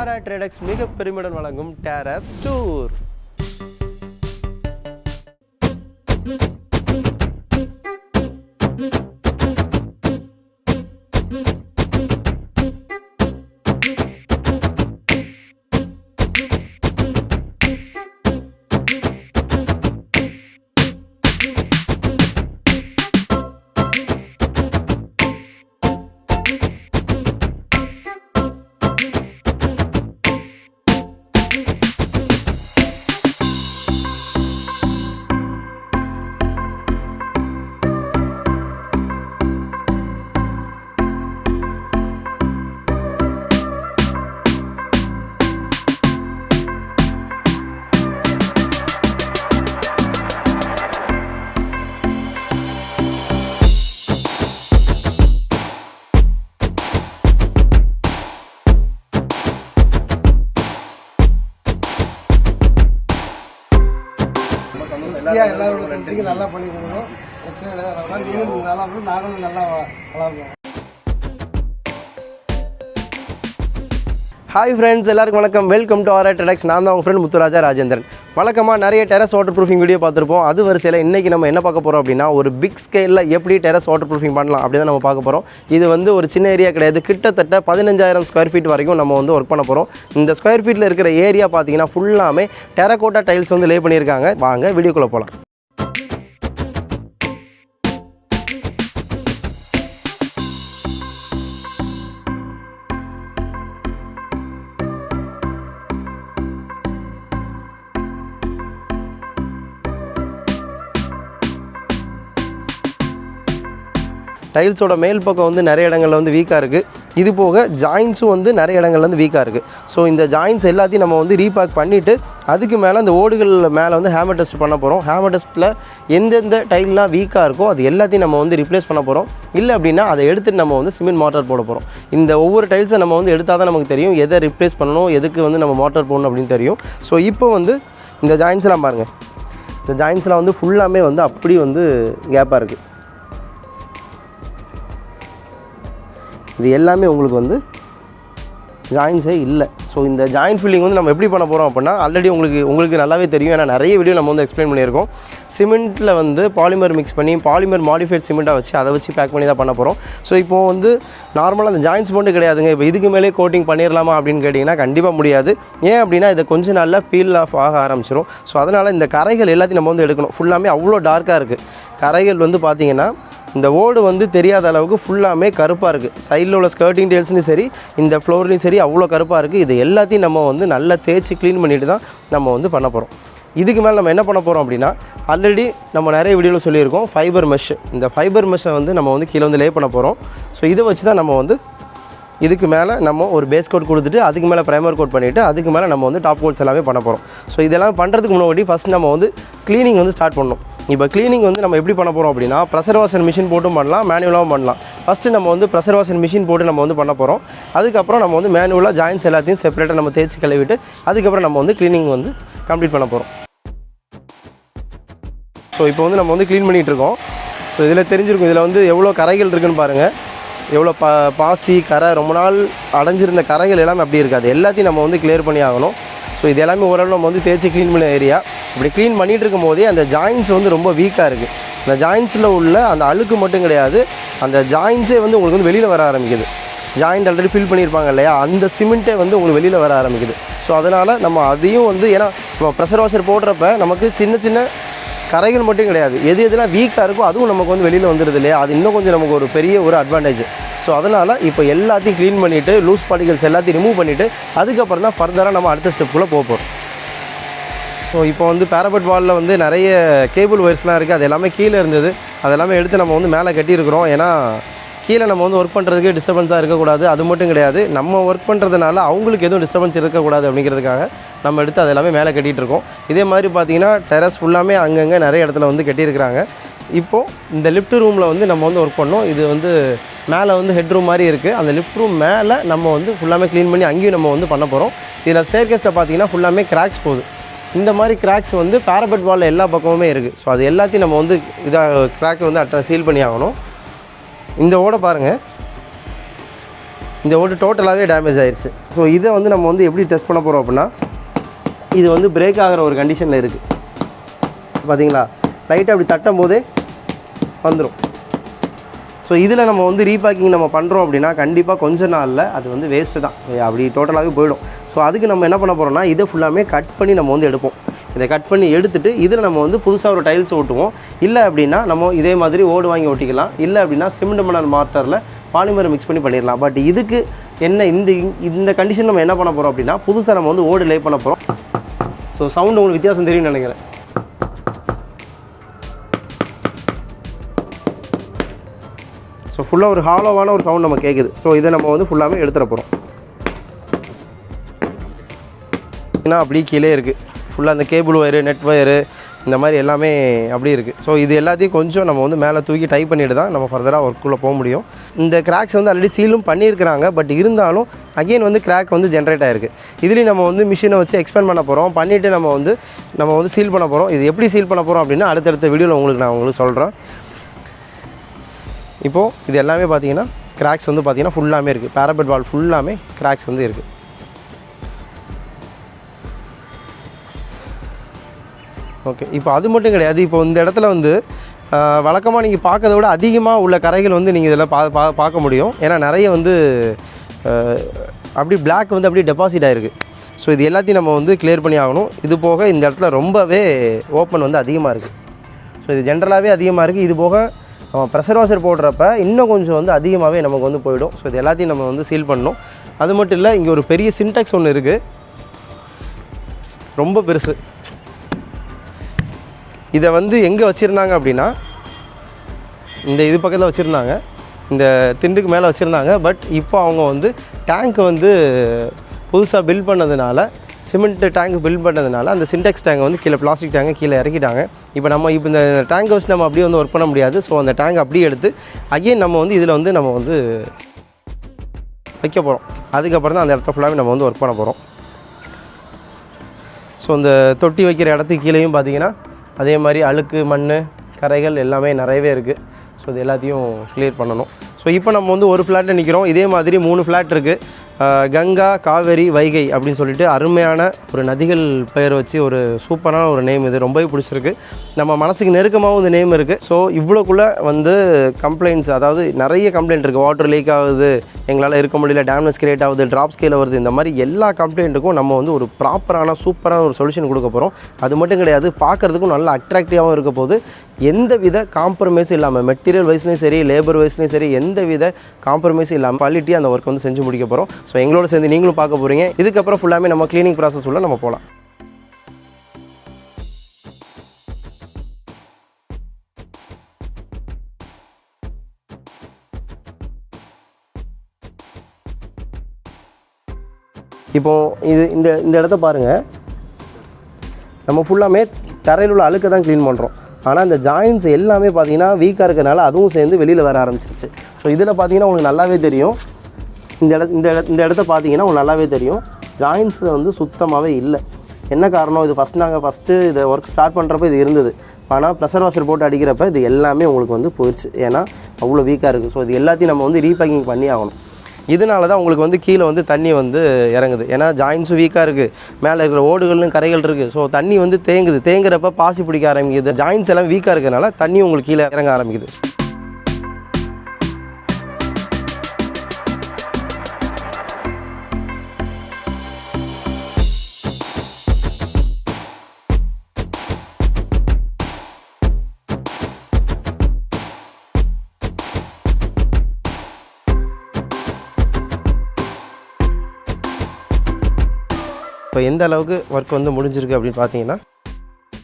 ஆரா ட்ரேடெக்ஸ் மிக பெருமையுடன் வழங்கும் டெரஸ் டூர். எல்லாரும் நல்லா பண்ணி கொடுக்கணும். பிரச்சனை இல்லை. நீங்களும் நல்லா இருக்கும், நாங்களும் நல்லா வளர்ப்போம். ஹாய் ஃப்ரெண்ட்ஸ், எல்லாருக்கும் வணக்கம். வெல்கம் டு ஆரா ட்ரேடெக்ஸ். நான் தான் உங்கள் ஃப்ரெண்ட் முத்துராஜா ராஜேந்திரன். வழக்கமாக நிறைய டெரஸ் வாட்டர் ப்ரூஃபிங் வீடியோ பார்த்துருப்போம். அது வரிசையில் இன்றைக்கி நம்ம என்ன பார்க்க போகிறோம் அப்படின்னா, ஒரு பிக் ஸ்கேலில் எப்படி டெரஸ் வாட்டர் ப்ரூஃபிங் பண்ணலாம் அப்படி தான் நம்ம பார்க்க போகிறோம். இது வந்து ஒரு சின்ன ஏரியா கிடையாது. கிட்டத்தட்ட 15,000 ஸ்கொயர் ஃபீட் வரைக்கும் நம்ம வந்து ஒர்க் பண்ண போகிறோம். இந்த ஸ்கொயர் ஃபீட்டில் இருக்கிற ஏரியா பார்த்தீங்கன்னா ஃபுல்லாமே டெரகோட்டா டைல்ஸ் வந்து லே பண்ணியிருக்காங்க. வாங்க வீடியோக்குள்ளே போகலாம். டைல்ஸோட மேல் பக்கம் வந்து நிறைய இடங்களில் வந்து வீக்காக இருக்குது. இது போக ஜாயின்ஸும் வந்து நிறைய இடங்கள்ல வந்து வீக்காக இருக்குது. ஸோ இந்த ஜாயின்ஸ் எல்லாத்தையும் நம்ம வந்து ரீபேக் பண்ணிவிட்டு அதுக்கு மேலே அந்த ஓடுகள் மேலே வந்து ஹேமர் டெஸ்ட் பண்ண போகிறோம். ஹேமர் டெஸ்ட்டில் எந்தெந்த டைல்லாம் வீக்காக இருக்கோ அது எல்லாத்தையும் நம்ம வந்து ரிப்ளேஸ் பண்ண போகிறோம். இல்லை அப்படின்னா அதை எடுத்துகிட்டு நம்ம வந்து சிமெண்ட் மோட்டார் போட போகிறோம். இந்த ஒவ்வொரு டைல்ஸை நம்ம வந்து எடுத்தால் தான் நமக்கு தெரியும் எதை ரிப்ளேஸ் பண்ணணும், எதுக்கு வந்து நம்ம மோட்டார் போடணும் அப்படின்னு தெரியும். ஸோ இப்போ வந்து இந்த ஜாயின்ஸ்லாம் பாருங்கள். இந்த ஜாயின்ஸ்லாம் வந்து ஃபுல்லாமே வந்து அப்படி வந்து கேப்பாக இருக்குது. இது எல்லாமே உங்களுக்கு வந்து ஜாயின்ஸே இல்லை. ஸோ இந்த ஜாயின்ட் ஃபில்லிங் வந்து நம்ம எப்படி பண்ண போகிறோம் அப்படின்னா, ஆல்ரெடி உங்களுக்கு நல்லாவே தெரியும். ஏன்னா நிறைய வீடியோ நம்ம வந்து எக்ஸ்பிளைன் பண்ணியிருக்கோம். சிமெண்ட்டில் வந்து பாலிமர் மிக்ஸ் பண்ணி பாலிமர் மாடிஃபைட் சிமெண்ட்டாக வச்சு அதை வச்சு பேக் பண்ணி தான் பண்ண போகிறோம். ஸோ இப்போது வந்து நார்மலாக அந்த ஜாயின்ஸ் மட்டும் கிடையாதுங்க. இப்போ இதுக்கு மேலே கோட்டிங் பண்ணிடலாமா அப்படின்னு கேட்டிங்கன்னா கண்டிப்பாக முடியாது. ஏன் அப்படின்னா இதை கொஞ்சம் நாளில் பீல் ஆஃப் ஆக ஆரம்பிச்சிடும். ஸோ அதனால் இந்த கரைகள் எல்லாத்தையும் நம்ம வந்து எடுக்கணும். ஃபுல்லாமே அவ்வளோ டார்க்காக இருக்குது. கரைகள் வந்து பார்த்திங்கன்னா இந்த ஓடு வந்து தெரியாத அளவுக்கு ஃபுல்லாமே கருப்பாக இருக்குது. சைடில் உள்ள ஸ்கர்ட்டிங் டெயில்ஸ்லையும் சரி, இந்த ஃப்ளோர்லையும் சரி அவ்வளோ கருப்பாக இருக்குது. இது எல்லாத்தையும் நம்ம வந்து நல்லா தேய்ச்சி க்ளீன் பண்ணிவிட்டு தான் நம்ம வந்து பண்ண போகிறோம். இதுக்கு மேலே நம்ம என்ன பண்ண போகிறோம் அப்படின்னா, ஆல்ரெடி நம்ம நிறைய வீடியோவில் சொல்லியிருக்கோம் ஃபைபர் மெஷ். இந்த ஃபைபர் மெஷ்ஷை வந்து நம்ம வந்து கீழே வந்து லே பண்ண போகிறோம். ஸோ இதை வச்சு தான் நம்ம வந்து இதுக்கு மேலே நம்ம ஒரு பேஸ் கோட் கொடுத்துட்டு அதுக்கு மேலே ப்ரைமர் கோட் பண்ணிவிட்டு அதுக்கு மேலே நம்ம வந்து டாப் கோட்ஸ் எல்லாமே பண்ண போகிறோம். ஸோ இதெல்லாம் பண்ணுறதுக்கு முன்னாடி ஃபஸ்ட் நம்ம வந்து க்ளீனிங் வந்து ஸ்டார்ட் பண்ணணும். இப்போ க்ளீனிங் வந்து நம்ம எப்படி பண்ண போகிறோம் அப்படின்னா, ப்ரெஷர் வாஷர் மிஷின் போட்டும் பண்ணலாம், மேனுவலாகவும் பண்ணலாம். ஃபஸ்ட்டு நம்ம வந்து ப்ரெஷர் வாஷர் மிஷின் போட்டு நம்ம வந்து பண்ண போகிறோம். அதுக்கப்புறம் நம்ம வந்து மேனுவலாக ஜாயின்ஸ் எல்லாத்தையும் செப்பரேட்டாக நம்ம தேய்ச்சி கழுவிட்டு அதுக்கப்புறம் நம்ம வந்து க்ளீனிங் வந்து கம்ப்ளீட் பண்ண போகிறோம். ஸோ இப்போ வந்து நம்ம வந்து க்ளீன் பண்ணிகிட்ருக்கோம். ஸோ இதில் தெரிஞ்சிருக்கும் இதில் வந்து எவ்வளோ கரைகள் இருக்குதுன்னு பாருங்கள். எவ்வளோ பாசி கரை ரொம்ப நாள் அடைஞ்சிருந்த கரைகள் எல்லாமே அப்படி இருக்காது. எல்லாத்தையும் நம்ம வந்து கிளியர் பண்ணி ஆகணும். ஸோ இது எல்லாமே ஓரளவு நம்ம வந்து தேய்ச்சி க்ளீன் பண்ண ஏரியா. இப்படி க்ளீன் பண்ணிகிட்டு இருக்கும் போதே அந்த ஜாயின்ஸ் வந்து ரொம்ப வீக்காக இருக்குது. அந்த ஜாயின்ஸில் உள்ள அந்த அழுக்கு மட்டும் கிடையாது, அந்த ஜாயின்ஸே வந்து உங்களுக்கு வந்து வெளியில் வர ஆரம்பிக்குது. ஜாயிண்ட் ஆல்ரெடி ஃபில் பண்ணியிருப்பாங்க இல்லையா, அந்த சிமெண்ட்டே வந்து உங்களுக்கு வெளியில் வர ஆரம்பிக்குது. ஸோ அதனால் நம்ம அதையும் வந்து, ஏன்னா நம்ம ப்ரெஷர் வாஷர் போடுறப்ப நமக்கு சின்ன சின்ன கரைகள் மட்டும் கிடையாது, எது எதுலாம் வீக்காக இருக்கோ அதுவும் நமக்கு வந்து வெளியில் வந்துடுது இல்லையா. அது இன்னும் கொஞ்சம் நமக்கு ஒரு பெரிய ஒரு அட்வான்டேஜ். ஸோ அதனால் இப்போ எல்லாத்தையும் க்ளீன் பண்ணிவிட்டு லூஸ் பார்ட்டிகல்ஸ் எல்லாத்தையும் ரிமூவ் பண்ணிவிட்டு அதுக்கப்புறம் தான் ஃபர்தராக நம்ம அடுத்த ஸ்டெப்புக்குள்ளே போகிறோம். ஸோ இப்போ வந்து பேரபெட் வாலில் வந்து நிறைய கேபிள் ஒயர்ஸ்லாம் இருக்குது. அது எல்லாமே கீழே இருந்தது. அதெல்லாமே எடுத்து நம்ம வந்து மேலே கட்டியிருக்கிறோம். ஏன்னா கீழே நம்ம வந்து ஒர்க் பண்ணுறதுக்கு டிஸ்டர்பன்ஸாக இருக்கக்கூடாது. அது மட்டும் கிடையாது, நம்ம ஒர்க் பண்ணுறதுனால அவங்களுக்கு எதுவும் டிஸ்டர்பன்ஸ் இருக்கக்கூடாது அப்படிங்கிறதுக்காக நம்ம எடுத்து அது எல்லாமே மேலே கட்டிகிட்ருக்கோம். இதே மாதிரி பார்த்திங்கன்னா டெரஸ் ஃபுல்லாமே அங்கங்கே நிறைய இடத்துல வந்து கட்டியிருக்கிறாங்க. இப்போது இந்த லிஃப்ட் ரூமில் வந்து நம்ம வந்து ஒர்க் பண்ணோம். இது வந்து மேலே வந்து ஹெட் ரூம் மாதிரி இருக்குது. அந்த லிஃப்ட் ரூம் மேலே நம்ம வந்து ஃபுல்லாமே க்ளீன் பண்ணி அங்கேயும் நம்ம வந்து பண்ண போகிறோம். இதில் ஸ்டேர் கேஸில் பார்த்திங்கன்னா ஃபுல்லாமே கிராக்ஸ் போகுது. இந்த மாதிரி கிராக்ஸ் வந்து பேரபெட் வாலில் எல்லா பக்கமுமே இருக்குது. ஸோ அது எல்லாத்தையும் நம்ம வந்து இதாக கிராக்கை வந்து சீல் பண்ணி ஆகணும். இந்த ஓடை பாருங்கள். இந்த ஓட்டு டோட்டலாகவே டேமேஜ் ஆயிடுச்சு. ஸோ இதை வந்து நம்ம வந்து எப்படி டெஸ்ட் பண்ண போகிறோம் அப்படின்னா, இது வந்து பிரேக் ஆகிற ஒரு கண்டிஷனில் இருக்குது. பார்த்தீங்களா, லைட்டாக அப்படி தட்டும் போதே வந்துடும். ஸோ இதில் நம்ம வந்து ரீபேக்கிங் நம்ம பண்ணுறோம் அப்படின்னா கண்டிப்பாக கொஞ்ச நாளில் அது வந்து வேஸ்ட்டு தான், அப்படி டோட்டலாகவே போயிடும். ஸோ அதுக்கு நம்ம என்ன பண்ண போகிறோம்னா, இதை ஃபுல்லாமே கட் பண்ணி நம்ம வந்து எடுப்போம். இதை கட் பண்ணி எடுத்துகிட்டு இதில் நம்ம வந்து புதுசாக ஒரு டைல்ஸ் ஓட்டுவோம். இல்லை அப்படின்னா நம்ம இதே மாதிரி ஓடு வாங்கி ஒட்டிக்கலாம். இல்லை அப்படின்னா சிமெண்ட் மணல் மார்ட்டரில் பாலிமர் மிக்ஸ் பண்ணி பண்ணிடலாம். பட் இதுக்கு என்ன, இந்த கண்டிஷன் நம்ம என்ன பண்ண போகிறோம் அப்படின்னா, புதுசாக நம்ம வந்து ஓடு லே பண்ண போகிறோம். ஸோ சவுண்டு உங்களுக்கு வித்தியாசம் தெரியும்னு நினைக்கிறேன். ஸோ ஃபுல்லாக ஒரு ஹாலோவான ஒரு சவுண்ட் நம்ம கேட்குது. ஸோ இதை நம்ம வந்து ஃபுல்லாகவே எடுத்துட போகிறோம். ஏன்னா அப்படியே கீழே இருக்குது ஃபுல்லாக அந்த கேபிள் ஒயரு, நெட் ஒயரு, இந்த மாதிரி எல்லாமே அப்படி இருக்குது. ஸோ இது எல்லாத்தையும் கொஞ்சம் நம்ம வந்து மேலே தூக்கி டைப் பண்ணிட்டு தான் நம்ம ஃபர்தராக ஒர்க்குள்ளே போக முடியும். இந்த கிராக்ஸ் வந்து ஆல்ரெடி சீலும் பண்ணியிருக்கிறாங்க. பட் இருந்தாலும் அகெயின் வந்து கிராக் வந்து ஜென்ரேட் ஆகிருக்கு. இதுலேயும் நம்ம வந்து மிஷினை வச்சு எக்ஸ்பேண்ட் பண்ண போகிறோம். பண்ணிவிட்டு நம்ம வந்து சீல் பண்ண போகிறோம். இது எப்படி சீல் பண்ண போகிறோம் அப்படின்னா அடுத்தடுத்த வீடியோவில் நான் உங்களுக்கு சொல்கிறேன். இப்போது இது எல்லாமே பார்த்தீங்கன்னா கிராக்ஸ் வந்து பார்த்தீங்கன்னா ஃபுல்லாமே இருக்குது. பேரபெட் வால் ஃபுல்லாமே கிராக்ஸ் வந்து இருக்குது. ஓகே, இப்போ அது மட்டும் கிடையாது. இப்போ இந்த இடத்துல வந்து வழக்கமாக நீங்கள் பார்க்கறத விட அதிகமாக உள்ள கரைகள் வந்து நீங்கள் இதில் பார்க்க முடியும். ஏன்னா நிறைய வந்து அப்படி பிளாக் வந்து அப்படியே டெபாசிட் ஆகிருக்கு. ஸோ இது எல்லாத்தையும் நம்ம வந்து கிளியர் பண்ணி ஆகணும். இது போக இந்த இடத்துல ரொம்பவே ஓப்பன் வந்து அதிகமாக இருக்குது. ஸோ இது ஜென்ரலாகவே அதிகமாக இருக்குது. இது போக நம்ம ப்ரெஷர் வாஷர் போடுறப்ப இன்னும் கொஞ்சம் வந்து அதிகமாகவே நமக்கு வந்து போயிடும். ஸோ இது எல்லாத்தையும் நம்ம வந்து சீல் பண்ணணும். அது மட்டும் இல்லை, இங்கே ஒரு பெரிய சின்டெக்ஸ் ஒன்று இருக்குது, ரொம்ப பெருசு. இதை வந்து எங்கே வச்சுருந்தாங்க அப்படின்னா, இந்த இது பக்கத்தில் வச்சுருந்தாங்க, இந்த திண்டுக்கு மேலே வச்சுருந்தாங்க. பட் இப்போ அவங்க வந்து டேங்க் வந்து புதுசாக பில்ட் பண்ணதுனால, சிமெண்ட் டேங்க் பில்ட் பண்ணதுனால அந்த சின்டெக்ஸ் டேங்கை வந்து கீழே, பிளாஸ்டிக் டேங்கை கீழே இறக்கிட்டாங்க. இப்போ இந்த டேங்கை வச்சு நம்ம அப்படியே வந்து ஒர்க் பண்ண முடியாது. ஸோ அந்த டேங்க் அப்படியே எடுத்து அகைன் நம்ம வந்து இதில் வந்து நம்ம வந்து வைக்க போகிறோம். அதுக்கப்புறம் தான் அந்த இடத்த ஃபுல்லாகவே நம்ம வந்து ஒர்க் பண்ண போகிறோம். ஸோ இந்த தொட்டி வைக்கிற இடத்துக்கு கீழேயும் பார்த்திங்கன்னா அதே மாதிரி அழுக்கு, மண், கரைகள் எல்லாமே நிறையவே இருக்குது. ஸோ இது எல்லாத்தையும் கிளியர் பண்ணணும். ஸோ இப்போ நம்ம வந்து ஒரு ஃப்ளாட்டில் நிற்கிறோம். இதே மாதிரி 3 ஃப்ளாட் இருக்குது. கங்கா, காவேரி, வைகை அப்படின்னு சொல்லிட்டு அருமையான ஒரு நதிகள் பெயர் வச்சு ஒரு சூப்பரான ஒரு நேம். இது ரொம்பவே பிடிச்சிருக்கு. நம்ம மனசுக்கு நெருக்கமாகவும் இந்த நேம் இருக்குது. ஸோ இவ்வளோக்குள்ளே வந்து கம்ப்ளைண்ட்ஸ், அதாவது நிறைய கம்ப்ளைண்ட் இருக்குது. வாட்டர் லீக் ஆகுது, எங்களால் இருக்க முடியல, டேமேஜ் கிரியேட் ஆகுது, ட்ராப்ஸ் கீழே வருது, இந்த மாதிரி எல்லா கம்ப்ளைண்ட்டுக்கும் நம்ம வந்து ஒரு ப்ராப்பரான சூப்பரான ஒரு சொல்யூஷன் கொடுக்க போகிறோம். அது மட்டும் கிடையாது, பார்க்குறதுக்கும் நல்லா அட்ராக்டிவாகவும் இருக்க போது. எந்த வித காம்ப்ரமைஸும் இல்லாமல், மெட்டீரியல் வைஸ்லேயும் சரி, லேபர் வைஸ்லேயும் சரி, எந்த வித காம்ப்ரமைஸும் இல்லாமல் குவாலிட்டியாக அந்த ஒர்க் வந்து செஞ்சு முடிக்க போகிறோம். ஸோ எங்களோட சேர்ந்து நீங்களும் பார்க்க போகிறீங்க. இதுக்கப்புறம் ஃபுல்லாமே நம்ம க்ளீனிங் ப்ராசஸ் உள்ள நம்ம போகலாம். இப்போது இந்த இடத்த பாருங்கள். நம்ம ஃபுல்லாமே தரையில் உள்ள அழுக்க தான் க்ளீன் பண்ணுறோம். ஆனால் இந்த ஜாயின்ட்ஸ் எல்லாமே பார்த்திங்கன்னா வீக்காக இருக்கிறனால அதுவும் சேர்ந்து வெளியில் வர ஆரம்பிச்சிருச்சு. ஸோ இதில் பார்த்திங்கன்னா உங்களுக்கு நல்லாவே தெரியும். இந்த இடத்த பார்த்தீங்கன்னா உங்களுக்கு நல்லாவே தெரியும், ஜாயின்ஸ் வந்து சுத்தமாகவே இல்லை. என்ன காரணம்? இது ஃபஸ்ட்டு இதை ஒர்க் ஸ்டார்ட் பண்ணுறப்ப இது இருந்தது. ஆனால் ப்ரெஷர் வாஷர் போட்டு அடிக்கிறப்ப இது எல்லாமே உங்களுக்கு வந்து போயிடுச்சு. ஏன்னா அவ்வளோ வீக்காக இருக்குது. ஸோ இது எல்லாத்தையும் நம்ம வந்து ரீபேக்கிங் பண்ணி ஆகணும். இதனால தான் உங்களுக்கு வந்து கீழே வந்து தண்ணி வந்து இறங்குது. ஏன்னா ஜாயின்ஸும் வீக்காக இருக்குது, மேலே இருக்கிற ஓடுகளும் கரைகள் இருக்குது. ஸோ தண்ணி வந்து தேங்குறப்ப பாசி பிடிக்க ஆரம்பிக்குது. ஜாயின்ஸ் எல்லாம் வீக்காக இருக்கிறதுனால தண்ணி உங்களுக்கு கீழே இறங்க ஆரம்பிக்குது. இப்போ எந்த அளவுக்கு ஒர்க் வந்து முடிஞ்சிருக்கு அப்படின்னு பார்த்தீங்கன்னா,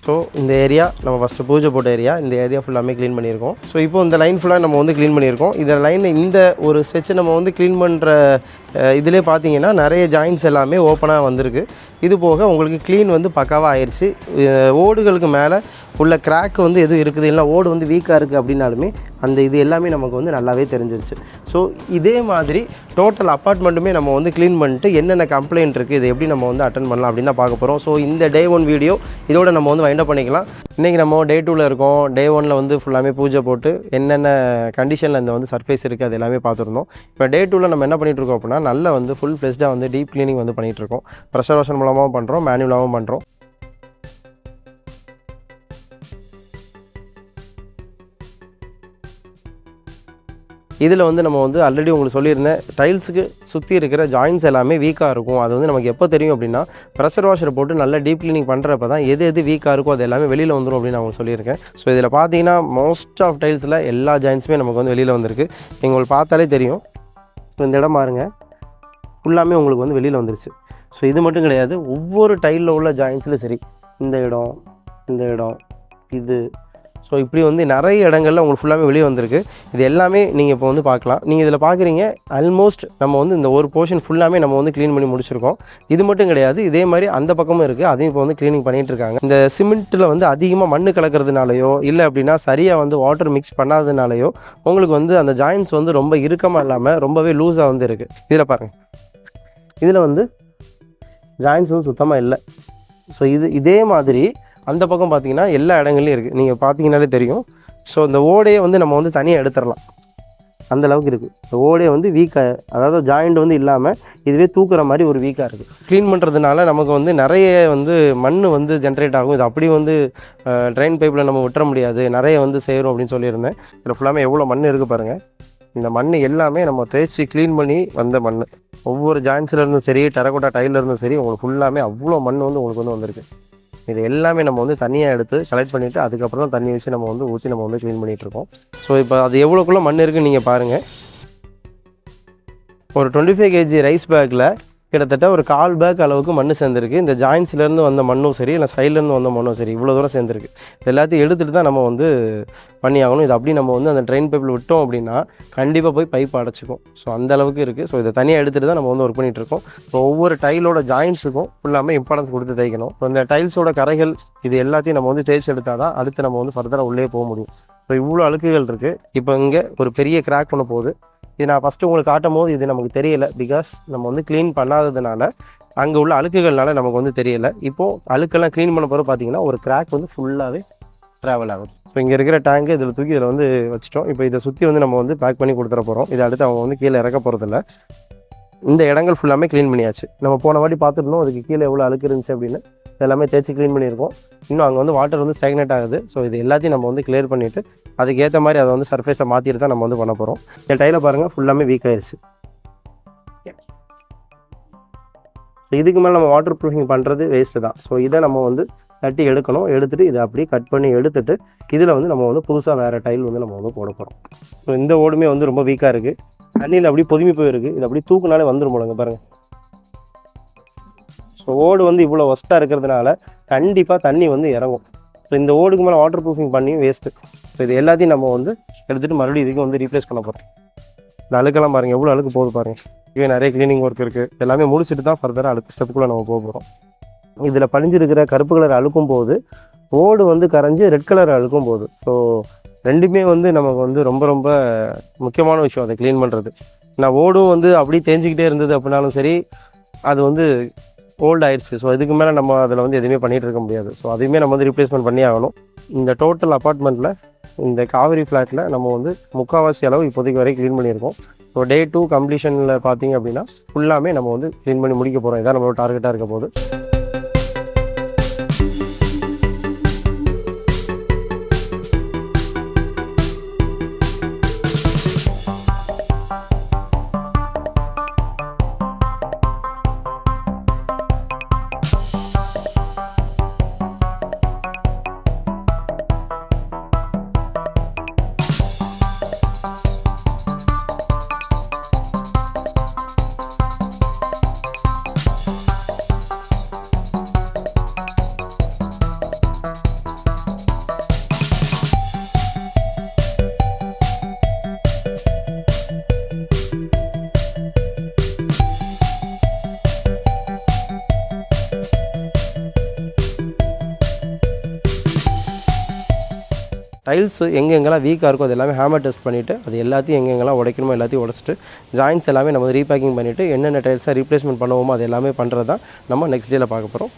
ஸோ இந்த ஏரியா நம்ம ஃபஸ்ட்டு பூஜை போட்ட ஏரியா, இந்த ஏரியா ஃபுல்லாமே க்ளீன் பண்ணியிருக்கோம். ஸோ இப்போ இந்த லைன் ஃபுல்லாக நம்ம வந்து க்ளீன் பண்ணியிருக்கோம். இந்த லைன் இந்த ஒரு ஸ்ட்ரெச்சை நம்ம வந்து க்ளீன் பண்ணுற இதிலே பார்த்தீங்கன்னா நிறைய ஜாயின்ஸ் எல்லாமே ஓப்பனாக வந்திருக்கு. இது போக உங்களுக்கு க்ளீன் வந்து பக்காவாக ஆயிடுச்சு. ஓடுகளுக்கு மேலே உள்ள கிராக் வந்து எதுவும் இருக்குது, இல்லைனா ஓடு வந்து வீக்காக இருக்குது அப்படின்னாலுமே அந்த இது எல்லாமே நமக்கு வந்து நல்லாவே தெரிஞ்சிருச்சு. ஸோ இதே மாதிரி டோட்டல் அப்பார்ட்மெண்ட்டுமே நம்ம வந்து க்ளீன் பண்ணிட்டு என்னென்ன கம்ப்ளைண்ட் இருக்குது, இதை எப்படி நம்ம வந்து அட்டன் பண்ணலாம் அப்படின்னு தான் பார்க்க போகிறோம். ஸோ இந்த டே 1 வீடியோ இதோட நம்ம வந்து வைண்ட் அப் பண்ணிக்கலாம். இன்றைக்கி நம்ம டே 2ல் இருக்கோம். டே 1ல் வந்து ஃபுல்லாமே பூஜை போட்டு என்னென்ன கண்டிஷனில் இந்த வந்து சர்ஃபேஸ் இருக்குது அது எல்லாமே பார்த்துருந்தோம். இப்போ டே 2ல் நம்ம என்ன பண்ணிகிட்ருக்கோம் அப்படின்னா, நல்லா வந்து ஃபுல் ஃப்ளெஷ்டாக வந்து டீப் க்ளீனிங் வந்து பண்ணிகிட்ருக்கோம். ப்ரெஷர் வாஷர் மூலமாகவும் பண்ணுறோம், மேனுவலாகவும் பண்ணுறோம். இதில் வந்து நம்ம வந்து ஆல்ரெடி உங்களுக்கு சொல்லியிருந்தேன், டைல்ஸுக்கு சுற்றி இருக்கிற ஜாயின்ஸ் எல்லாமே வீக்காக இருக்கும். அது வந்து நமக்கு எப்போ தெரியும் அப்படின்னா, ப்ரெஷர் வாஷரை போட்டு நல்லா டீப் க்ளீனிங் பண்ணுறப்ப தான் எது வீக்காக இருக்கோ அது எல்லாமே வெளியில் வந்துடும் அப்படின்னு நான் உங்களுக்கு சொல்லியிருக்கேன். ஸோ இதில் பார்த்தீங்கன்னா மோஸ்ட் ஆஃப் டைல்ஸில் எல்லா ஜாயின்ஸுமே நமக்கு வந்து வெளியில் வந்திருக்கு. உங்களுக்கு பார்த்தாலே தெரியும். ஸோ இந்த இடம் பாருங்கள், ஃபுல்லாமே உங்களுக்கு வந்து வெளியில் வந்துருச்சு. ஸோ இது மட்டும் கிடையாது, ஒவ்வொரு டைலில் உள்ள ஜாயின்ஸ்லையும் சரி, இந்த இடம் இது, ஸோ இப்படி வந்து நிறைய இடங்களில் உங்களுக்கு ஃபுல்லாமே வெளியே வந்திருக்கு. இது எல்லாமே நீங்கள் இப்போ வந்து பார்க்கலாம். நீங்கள் இதில் பார்க்குறீங்க, ஆல்மோஸ்ட் நம்ம வந்து இந்த ஒரு போர்ஷன் ஃபுல்லாமே நம்ம வந்து க்ளீன் பண்ணி முடிச்சிருக்கோம். இது மட்டும் கிடையாது, இதே மாதிரி அந்த பக்கமும் இருக்குது, அதையும் இப்போ வந்து க்ளீனிங் பண்ணிகிட்டு இருக்காங்க. இந்த சிமெண்ட்டில் வந்து அதிகமாக மண் கலக்கிறதுனாலையோ இல்லை அப்படின்னா சரியாக வந்து வாட்டர் மிக்ஸ் பண்ணாததுனாலையோ உங்களுக்கு வந்து அந்த ஜாயின்ஸ் வந்து ரொம்ப இறுக்கமாக இல்லாமல் ரொம்பவே லூஸாக வந்து இருக்குது. இதில் பாருங்கள், இதில் வந்து ஜாயின்ஸ் வந்து சுத்தமாக இல்லை. ஸோ இதே மாதிரி அந்த பக்கம் பார்த்தீங்கன்னா எல்லா இடங்கள்லையும் இருக்குது. நீங்கள் பார்த்தீங்கன்னாலே தெரியும். ஸோ இந்த ஓடையை வந்து நம்ம வந்து தனியாக எடுத்துடலாம், அந்த அளவுக்கு இருக்குது. இந்த ஓடையை வந்து வீக்காக, அதாவது ஜாயிண்ட் வந்து இல்லாமல் இதுவே தூக்குற மாதிரி ஒரு வீக்காக இருக்குது. க்ளீன் பண்ணுறதுனால நமக்கு வந்து நிறைய வந்து மண் வந்து ஜென்ரேட் ஆகும். இது அப்படி வந்து ட்ரெயின் பைப்பில் நம்ம விட்டுற முடியாது, நிறைய வந்து சேரும் அப்படின்னு சொல்லியிருந்தேன். இதில் ஃபுல்லாமே எவ்வளோ மண் இருக்குது பாருங்கள். இந்த மண் எல்லாமே நம்ம தேய்ச்சி க்ளீன் பண்ணி வந்த மண். ஒவ்வொரு ஜாயின்ஸ்லேருந்தும் சரி, டெரகோட்டா டைல்லேருந்தும் சரி, உங்களுக்கு ஃபுல்லாமே அவ்வளோ மண் வந்து உங்களுக்கு வந்து வந்திருக்கு. இது எல்லாமே நம்ம வந்து தனியாக எடுத்து கலெக்ட் பண்ணிவிட்டு அதுக்கப்புறம் தான் தண்ணி வச்சு நம்ம வந்து ஊற்றி நம்ம வந்து க்ளீன் பண்ணிகிட்ருக்கோம். ஸோ இப்போ அது எவ்வளோக்குள்ளே மண் இருக்குன்னு நீங்கள் பாருங்கள். ஒரு 25 kg ரைஸ் பேக்கில் கிட்டத்தட்ட ஒரு 1/4 பேக் அளவுக்கு மண் சேர்ந்துருக்கு. இந்த ஜாயின்ஸ்லேருந்து வந்த மண்ணும் சரி, இல்லை சைட்லேருந்து வந்த மண்ணும் சரி, இவ்வளோ தூரம் சேர்ந்துருக்கு. இது எல்லாத்தையும் எடுத்துகிட்டு தான் நம்ம வந்து பண்ணி ஆகணும். இது அப்படி நம்ம வந்து அந்த ட்ரெயின் பைப்பில் விட்டோம் அப்படின்னா கண்டிப்பாக போய் பைப் அடைச்சிக்கும். ஸோ அந்த அளவுக்கு இருக்குது. ஸோ இதை தனியாக எடுத்துகிட்டு தான் நம்ம வந்து ஒர்க் பண்ணிகிட்ருக்கோம். ஸோ ஒவ்வொரு டைலோட ஜாயின்ஸுக்கும் ஃபுல்லாமே இம்பார்ட்டன்ஸ் கொடுத்து தைக்கணும். ஸோ இந்த டைல்ஸோட கரைகள் இது எல்லாத்தையும் நம்ம வந்து தேய்ச்சி எடுத்தால் தான் அடுத்து நம்ம வந்து ஃபர்தராக உள்ளே போக முடியும். ஸோ இவ்வளோ அழுக்குகள் இருக்குது. இப்போ இங்கே ஒரு பெரிய கிராக் பண்ண போகுது. இது நான் ஃபஸ்ட்டு உங்களுக்கு காட்டும் போது இது நமக்கு தெரியலை, பிகாஸ் நம்ம வந்து க்ளீன் பண்ணாததுனால அங்கே உள்ள அழுக்குகள்னால நமக்கு வந்து தெரியலை. இப்போது அழுக்கெல்லாம் க்ளீன் பண்ண போகிற பார்த்தீங்கன்னா ஒரு கிராக் வந்து ஃபுல்லாகவே ட்ராவல் ஆகும். ஸோ இங்கே இருக்கிற டேங்கு இதில் தூக்கி இதில் வந்து வச்சிட்டோம். இப்போ இதை சுற்றி வந்து நம்ம வந்து பேக் பண்ணி கொடுத்துட போகிறோம். இதை அடுத்து அவங்க வந்து கீழே இறக்க போகிறதில்ல. இந்த இடங்கள் ஃபுல்லாமே க்ளீன் பண்ணியாச்சு. நம்ம போன வாட்டி பார்த்துருந்தோம் அதுக்கு கீழே எவ்வளோ அழுக்கு இருந்துச்சு அப்படின்னு. எல்லாமே தேய்ச்சி க்ளீன் பண்ணியிருக்கோம். இன்னும் அங்கே வந்து வாட்டர் வந்து ஸ்டாக்னேட் ஆகுது. ஸோ இது எல்லாத்தையும் நம்ம வந்து கிளியர் பண்ணிவிட்டு அதுக்கேற்ற மாதிரி அதை வந்து சர்ஃபேஸை மாற்றிட்டு தான் நம்ம வந்து பண்ண போகிறோம். இந்த டைலை பாருங்கள், ஃபுல்லாமே வீக் ஆயிடுச்சு. ஸோ இதுக்கு மேலே நம்ம வாட்டர் ப்ரூஃபிங் பண்ணுறது வேஸ்ட்டு தான். ஸோ இதை நம்ம வந்து தட்டி எடுக்கணும். எடுத்துகிட்டு இதை அப்படியே கட் பண்ணி எடுத்துகிட்டு இதில் வந்து நம்ம வந்து புதுசாக வேறு டைல் வந்து நம்ம வந்து போட போகிறோம். ஸோ இந்த ஓடுமே வந்து ரொம்ப வீக்காக இருக்குது. தண்ணியில் அப்படியே பொதுமி போயிருக்கு. இது அப்படியே தூக்குனாலே வந்துடும் போலங்க பாருங்கள். ஸோ ஓடு வந்து இவ்வளோ ஒஸ்ட்டாக இருக்கிறதுனால கண்டிப்பாக தண்ணி வந்து இறங்கும். ஸோ இந்த ஓடுக்கு மேலே வாட்டர் ப்ரூஃபிங் பண்ணியும் வேஸ்ட்டு. ஸோ இது எல்லாத்தையும் நம்ம வந்து எடுத்துகிட்டு மறுபடியும் இதுக்கு வந்து ரீப்ளேஸ் பண்ண போகிறோம். இந்த அழுக்கெல்லாம் பாருங்கள், எவ்வளோ அழுக்கு போகுது பாருங்கள். இதுவே நிறைய க்ளீனிங் ஒர்க் இருக்குது. எல்லாமே முடிச்சுட்டு தான் ஃபர்தராக அடுத்த ஸ்டெப்புக்குள்ளே நம்ம போக போகிறோம். இதில் படிஞ்சிருக்கிற கருப்பு கலர் அழுக்கும் போது ஓடு வந்து கரைஞ்சி ரெட் கலர் அழுக்கும் போகுது. ஸோ ரெண்டுமே வந்து நமக்கு வந்து ரொம்ப ரொம்ப முக்கியமான விஷயம் அதை க்ளீன் பண்ணுறது. நான் ஓடும் வந்து அப்படியே தேஞ்சிக்கிட்டே இருந்தது அப்படின்னாலும் சரி, அது வந்து ஓல்டு ஆயிடுச்சு. ஸோ இதுக்கு மேலே நம்ம அதில் வந்து எதுவுமே பண்ணிகிட்டு இருக்க முடியாது. ஸோ அதையுமே நம்ம வந்து ரீப்ளேஸ்மெண்ட் பண்ணி ஆகணும். இந்த டோட்டல் அப்பார்ட்மெண்ட்டில் இந்த காவேரி ஃப்ளாட்டில் நம்ம வந்து முக்கால்வாசி அளவு இப்போதைக்கு வரை க்ளீன் பண்ணியிருக்கோம். ஸோ டே 2 கம்ப்ளீஷனில் பார்த்தீங்க அப்படின்னா ஃபுல்லாமே நம்ம வந்து க்ளீன் பண்ணி முடிக்க போகிறோம். இதான் நம்மளோட டார்கெட்டாக இருக்க போது. டைல்ஸ் எங்கெங்கெல்லாம் வீக்காக இருக்கோ அது எல்லாமே ஹேமர் டெஸ்ட் பண்ணிவிட்டு அது எல்லாத்தையும் எங்கெங்கெல்லாம் உடைக்கணுமோ எல்லாத்தையும் உடச்சிட்டு ஜாயின்ஸ் எல்லாமே நம்ம ரீபேக்கிங் பண்ணிவிட்டு என்னென்ன டைல்ஸாக ரீப்ளேஸ்மெண்ட் பண்ணுவோமோ அது எல்லாமே பண்ணுறது தான் நம்ம நெக்ஸ்ட் டேயில் பார்க்க போகிறோம்.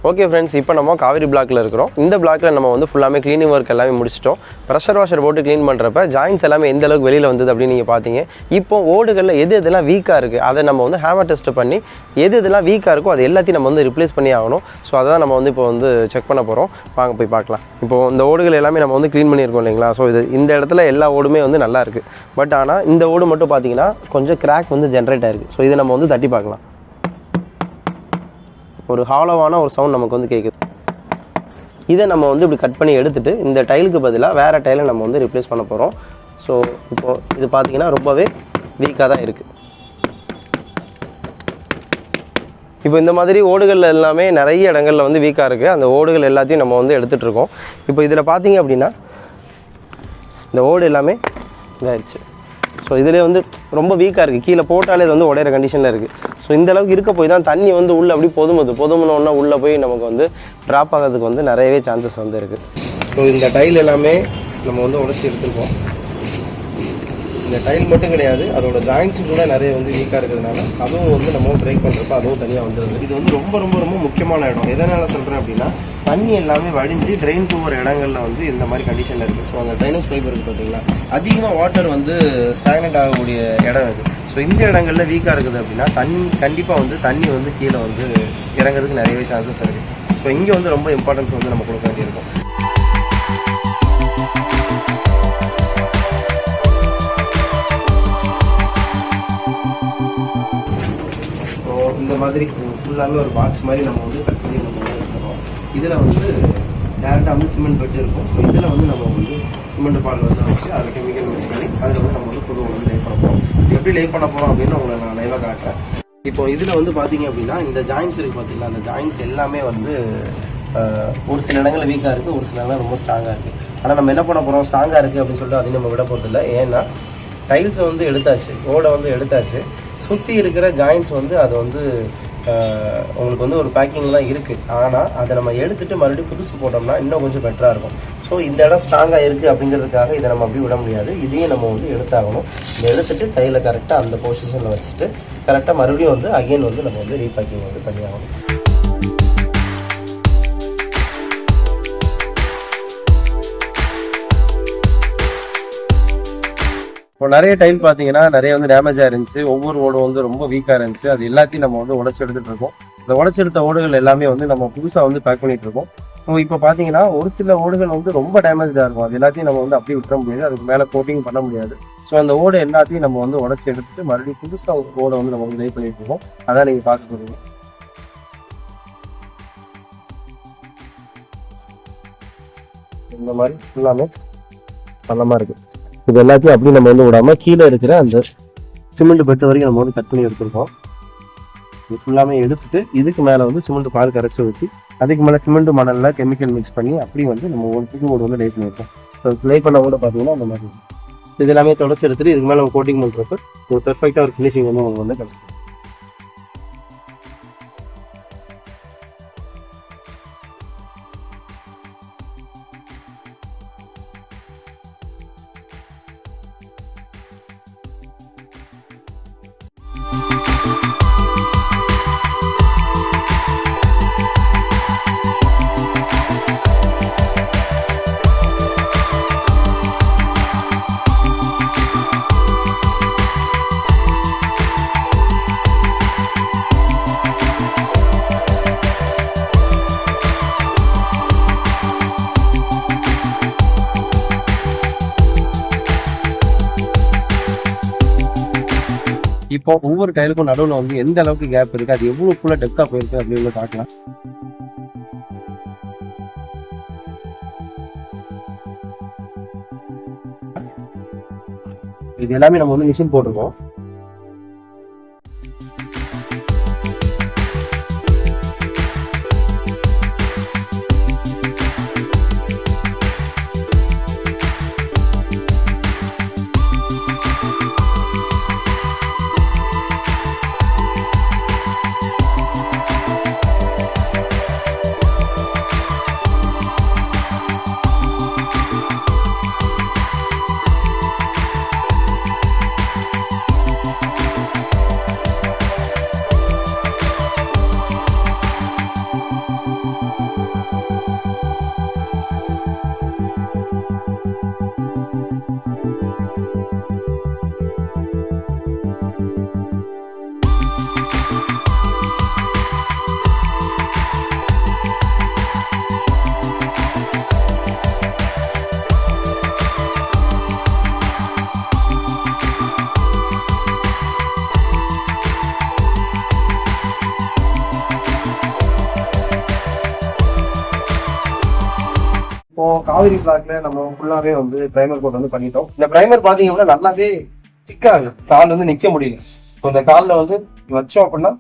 ஓகே ஃப்ரெண்ட்ஸ், இப்போ நம்ம காவேரி பிளாக்ல இருக்கிறோம். இந்த பிளாக்ல நம்ம வந்து ஃபுல்லாமே க்ளீனிங் ஒர்க் எல்லாமே முடிச்சிட்டோம். ப்ரெஷர் வாஷர் போட்டு க்ளீன் பண்ணுறப்ப ஜாயின்ஸ் எல்லாமே எந்த அளவுக்கு வெளியில் வந்தது அப்படின்னு நீங்கள் பார்த்தீங்க. இப்போ ஓடுகளில் எது எதெல்லாம் வீக்காக இருக்குது அதை நம்ம வந்து ஹேமர் டெஸ்ட் பண்ணி எது எதெல்லாம் வீக்காக இருக்கோ அது எல்லாத்தையும் நம்ம வந்து ரிப்ளேஸ் பண்ணி ஆகணும். ஸோ அதை தான் நம்ம வந்து இப்போ வந்து செக் பண்ண போகிறோம். வாங்க போய் பார்க்கலாம். இப்போது இந்த ஓடுகள் எல்லாமே நம்ம வந்து க்ளீன் பண்ணியிருக்கோம் இல்லைங்களா. ஸோ இந்த இடத்துல எல்லா ஓடுமே வந்து நல்லா இருக்குது. பட் ஆனால் இந்த ஓடு மட்டும் பார்த்தீங்கன்னா கொஞ்சம் கிராக் வந்து ஜென்ரேட் ஆகிருக்கு. ஸோ இதை நம்ம வந்து தட்டி பார்க்கலாம். ஒரு ஹாலோவான ஒரு சவுண்ட் நமக்கு வந்து கேட்குது. இதை நம்ம வந்து இப்படி கட் பண்ணி எடுத்துகிட்டு இந்த டைலுக்கு பதிலாக வேறு டைலை நம்ம வந்து ரிப்ளேஸ் பண்ண போகிறோம். ஸோ இப்போது இது பார்த்திங்கன்னா ரொம்பவே வீக்காக தான் இருக்குது. இப்போ இந்த மாதிரி ஓடுகள் எல்லாமே நிறைய இடங்களில் வந்து வீக்காக இருக்குது. அந்த ஓடுகள் எல்லாத்தையும் நம்ம வந்து எடுத்துகிட்ருக்கோம். இப்போ இதில் பார்த்தீங்க அப்படின்னா இந்த ஓடு எல்லாமே இதாகிடுச்சு. ஸோ இதிலே வந்து ரொம்ப வீக்காக இருக்குது. கீழே போட்டாலே இது வந்து உடையிற கண்டிஷனில் இருக்குது. ஸோ இந்த அளவுக்கு இருக்க போய் தான் தண்ணி வந்து உள்ளே அப்படி பொதுமுனோன்னா உள்ளே போய் நமக்கு வந்து ட்ராப் ஆகிறதுக்கு வந்து நிறையவே சான்சஸ் வந்து இருக்குது. ஸோ இந்த டைல் எல்லாமே நம்ம வந்து உடச்சி எடுத்துருக்கோம். இந்த டைல் மட்டும் கிடையாது, அதோட ஜாயின்ஸு கூட நிறைய வந்து வீக்காக இருக்கிறதுனால அதுவும் வந்து நம்ம பிரேக் பண்ணுறப்ப அதுவும் தனியாக வந்துடுது. இது வந்து ரொம்ப ரொம்ப ரொம்ப முக்கியமான இடம். எதனால் சொல்கிறேன் அப்படின்னா தண்ணி எல்லாமே வடிஞ்சு ட்ரெயின் போகிற இடங்களில் வந்து இந்த மாதிரி கண்டிஷனில் இருக்குது. ஸோ அந்த டைனோஸ் பைப் இருக்குது பார்த்தீங்களா, அதிகமாக வாட்டர் வந்து ஸ்டாக்னட் ஆகக்கூடிய இடம் இது. ஸோ இந்த இடங்களில் வீக்காக இருக்குது அப்படின்னா கண்டிப்பாக வந்து தண்ணி வந்து கீழே வந்து இறங்குறதுக்கு நிறையவே சான்சஸ் இருக்குது. ஸோ இங்கே வந்து ரொம்ப இம்பார்ட்டன்ஸ் வந்து நம்ம கொடுக்க வேண்டியிருக்கும். இந்த மாதிரி ஃபுல்லாகவே ஒரு பாக்ஸ் மாதிரி நம்ம வந்து கட் பண்ணி நம்ம எடுத்துக்கிறோம். இதில் வந்து டேரெக்டாக வந்து சிமெண்ட் பெட்டு இருக்கும். ஸோ இதில் வந்து நம்ம வந்து சிமெண்ட் பால் வந்து வச்சு அதில் கெமிக்கல் மிக்ஸ் பண்ணி அதில் வந்து நம்ம வந்து புது வந்து லைவ் பண்ண போகிறோம். எப்படி லைவ் பண்ண போகிறோம் அப்படின்னு உங்களை நான் லைவாக காட்டுறேன். இப்போ இதில் வந்து பார்த்தீங்க அப்படின்னா இந்த ஜாயின்ஸ் இருக்குது பார்த்தீங்கன்னா, அந்த ஜாயின்ஸ் எல்லாமே வந்து ஒரு சில இடங்களில் வீக்காக இருக்குது, ஒரு சில இடங்கள் ரொம்ப ஸ்ட்ராங்காக இருக்குது. ஆனால் நம்ம என்ன பண்ண போகிறோம், ஸ்ட்ராங்காக இருக்குது அப்படின்னு சொல்லிட்டு அதையும் நம்ம விட போகிறதில்ல. ஏன்னா டைல்ஸை வந்து எடுத்தாச்சு, ஓடை வந்து எடுத்தாச்சு, சுற்றி இருக்கிற ஜாயின்ஸ் வந்து அது வந்து உங்களுக்கு வந்து ஒரு பேக்கிங்லாம் இருக்குது. ஆனால் அதை நம்ம எடுத்துகிட்டு மறுபடியும் புதுசு போட்டோம்னா இன்னும் கொஞ்சம் பெட்டராக இருக்கும். ஸோ இந்த இடம் ஸ்ட்ராங்காக இருக்குது அப்படிங்கிறதுக்காக இதை நம்ம அப்படி விட முடியாது. இதையும் நம்ம வந்து எடுத்தாகணும். இதை எடுத்துகிட்டு டைலை கரெக்டாக அந்த பொசிஷனில் வச்சுட்டு கரெக்டாக மறுபடியும் வந்து அகெயின் வந்து நம்ம வந்து ரீபேக்கிங் வந்து பண்ணி ஆகணும். இப்போ நிறைய டைல் பார்த்தீங்கன்னா நிறைய வந்து டேமேஜ் ஆயிருந்துச்சு. ஒவ்வொரு ஓடும் வந்து ரொம்ப வீக்காக இருந்துச்சு. அது எல்லாத்தையும் நம்ம வந்து உடச்சி எடுத்துகிட்டு இருக்கோம். இந்த உடச்சி எடுத்த ஓடுகள் எல்லாமே வந்து நம்ம புதுசாக வந்து பேக் பண்ணிட்டு இருக்கோம். இப்போ பார்த்தீங்கன்னா ஒரு சில ஓடுகள் வந்து ரொம்ப டேமேஜாக இருக்கும். அது எல்லாத்தையும் நம்ம வந்து அப்படியே விட்டுற முடியாது, அதுக்கு மேலே கோட்டிங் பண்ண முடியாது. ஸோ அந்த ஓடு எல்லாத்தையும் நம்ம வந்து உடச்சி எடுத்துட்டு மறுபடியும் புதுசாக ஒரு ஓடை வந்து நம்ம வந்து லைவ் பண்ணிட்டு இருக்கோம். அதான் நீங்கள் பார்க்க போகிறீங்க. இந்த மாதிரி ஃபுல்லாமே பள்ளமாக இருக்குது. இது எல்லாத்தையும் அப்படி நம்ம வந்து விடாமல் கீழே இருக்கிற அந்த சிமெண்ட் பெட்டு வரைக்கும் நம்ம வந்து கட் பண்ணி எடுத்துருக்கோம். இது ஃபுல்லாமே எடுத்துட்டு இதுக்கு மேலே வந்து சிமெண்ட் பால் கரைச்சி ஊற்றி அதுக்கு மேலே சிமெண்ட் மணலில் கெமிக்கல் மிக்ஸ் பண்ணி அப்படி வந்து நம்ம ஒரு புது ஓடு வந்து லே பண்ணியிருக்கோம். ஸோ லே பண்ண கூட பார்த்தீங்கன்னா அந்த மாதிரி இது எல்லாமே தொடச்சி எடுத்துட்டு இதுக்கு மேலே நம்ம கோட்டிங் பண்ணுறப்ப ஒரு பெர்ஃபெக்டாக ஒரு ஃபினிஷிங் வந்து உங்களுக்கு வந்து கிடைக்கும். இப்போ ஒவ்வொரு டைலுக்கும் நடுவில் வந்து எந்த அளவுக்கு கேப் இருக்குது, அது எவ்வளோக்குள்ள டெப்த்தாக போயிருக்கு அப்படின்னு பார்க்கலாம். இது எல்லாமே நம்ம வந்து மிஷின் போட்டிருக்கோம். இப்போ காவேரி பிளாக்ல நம்ம ஃபுல்லாவே வந்து பிரைமர் கோட் வந்து பண்ணிட்டோம். இந்த பிரைமர் பாத்தீங்கன்னா நல்லாவே சிக்காகுது, கால் வந்து நிக்க முடியல. இப்போ இந்த காலில் வந்து வச்சோம் அப்படின்னா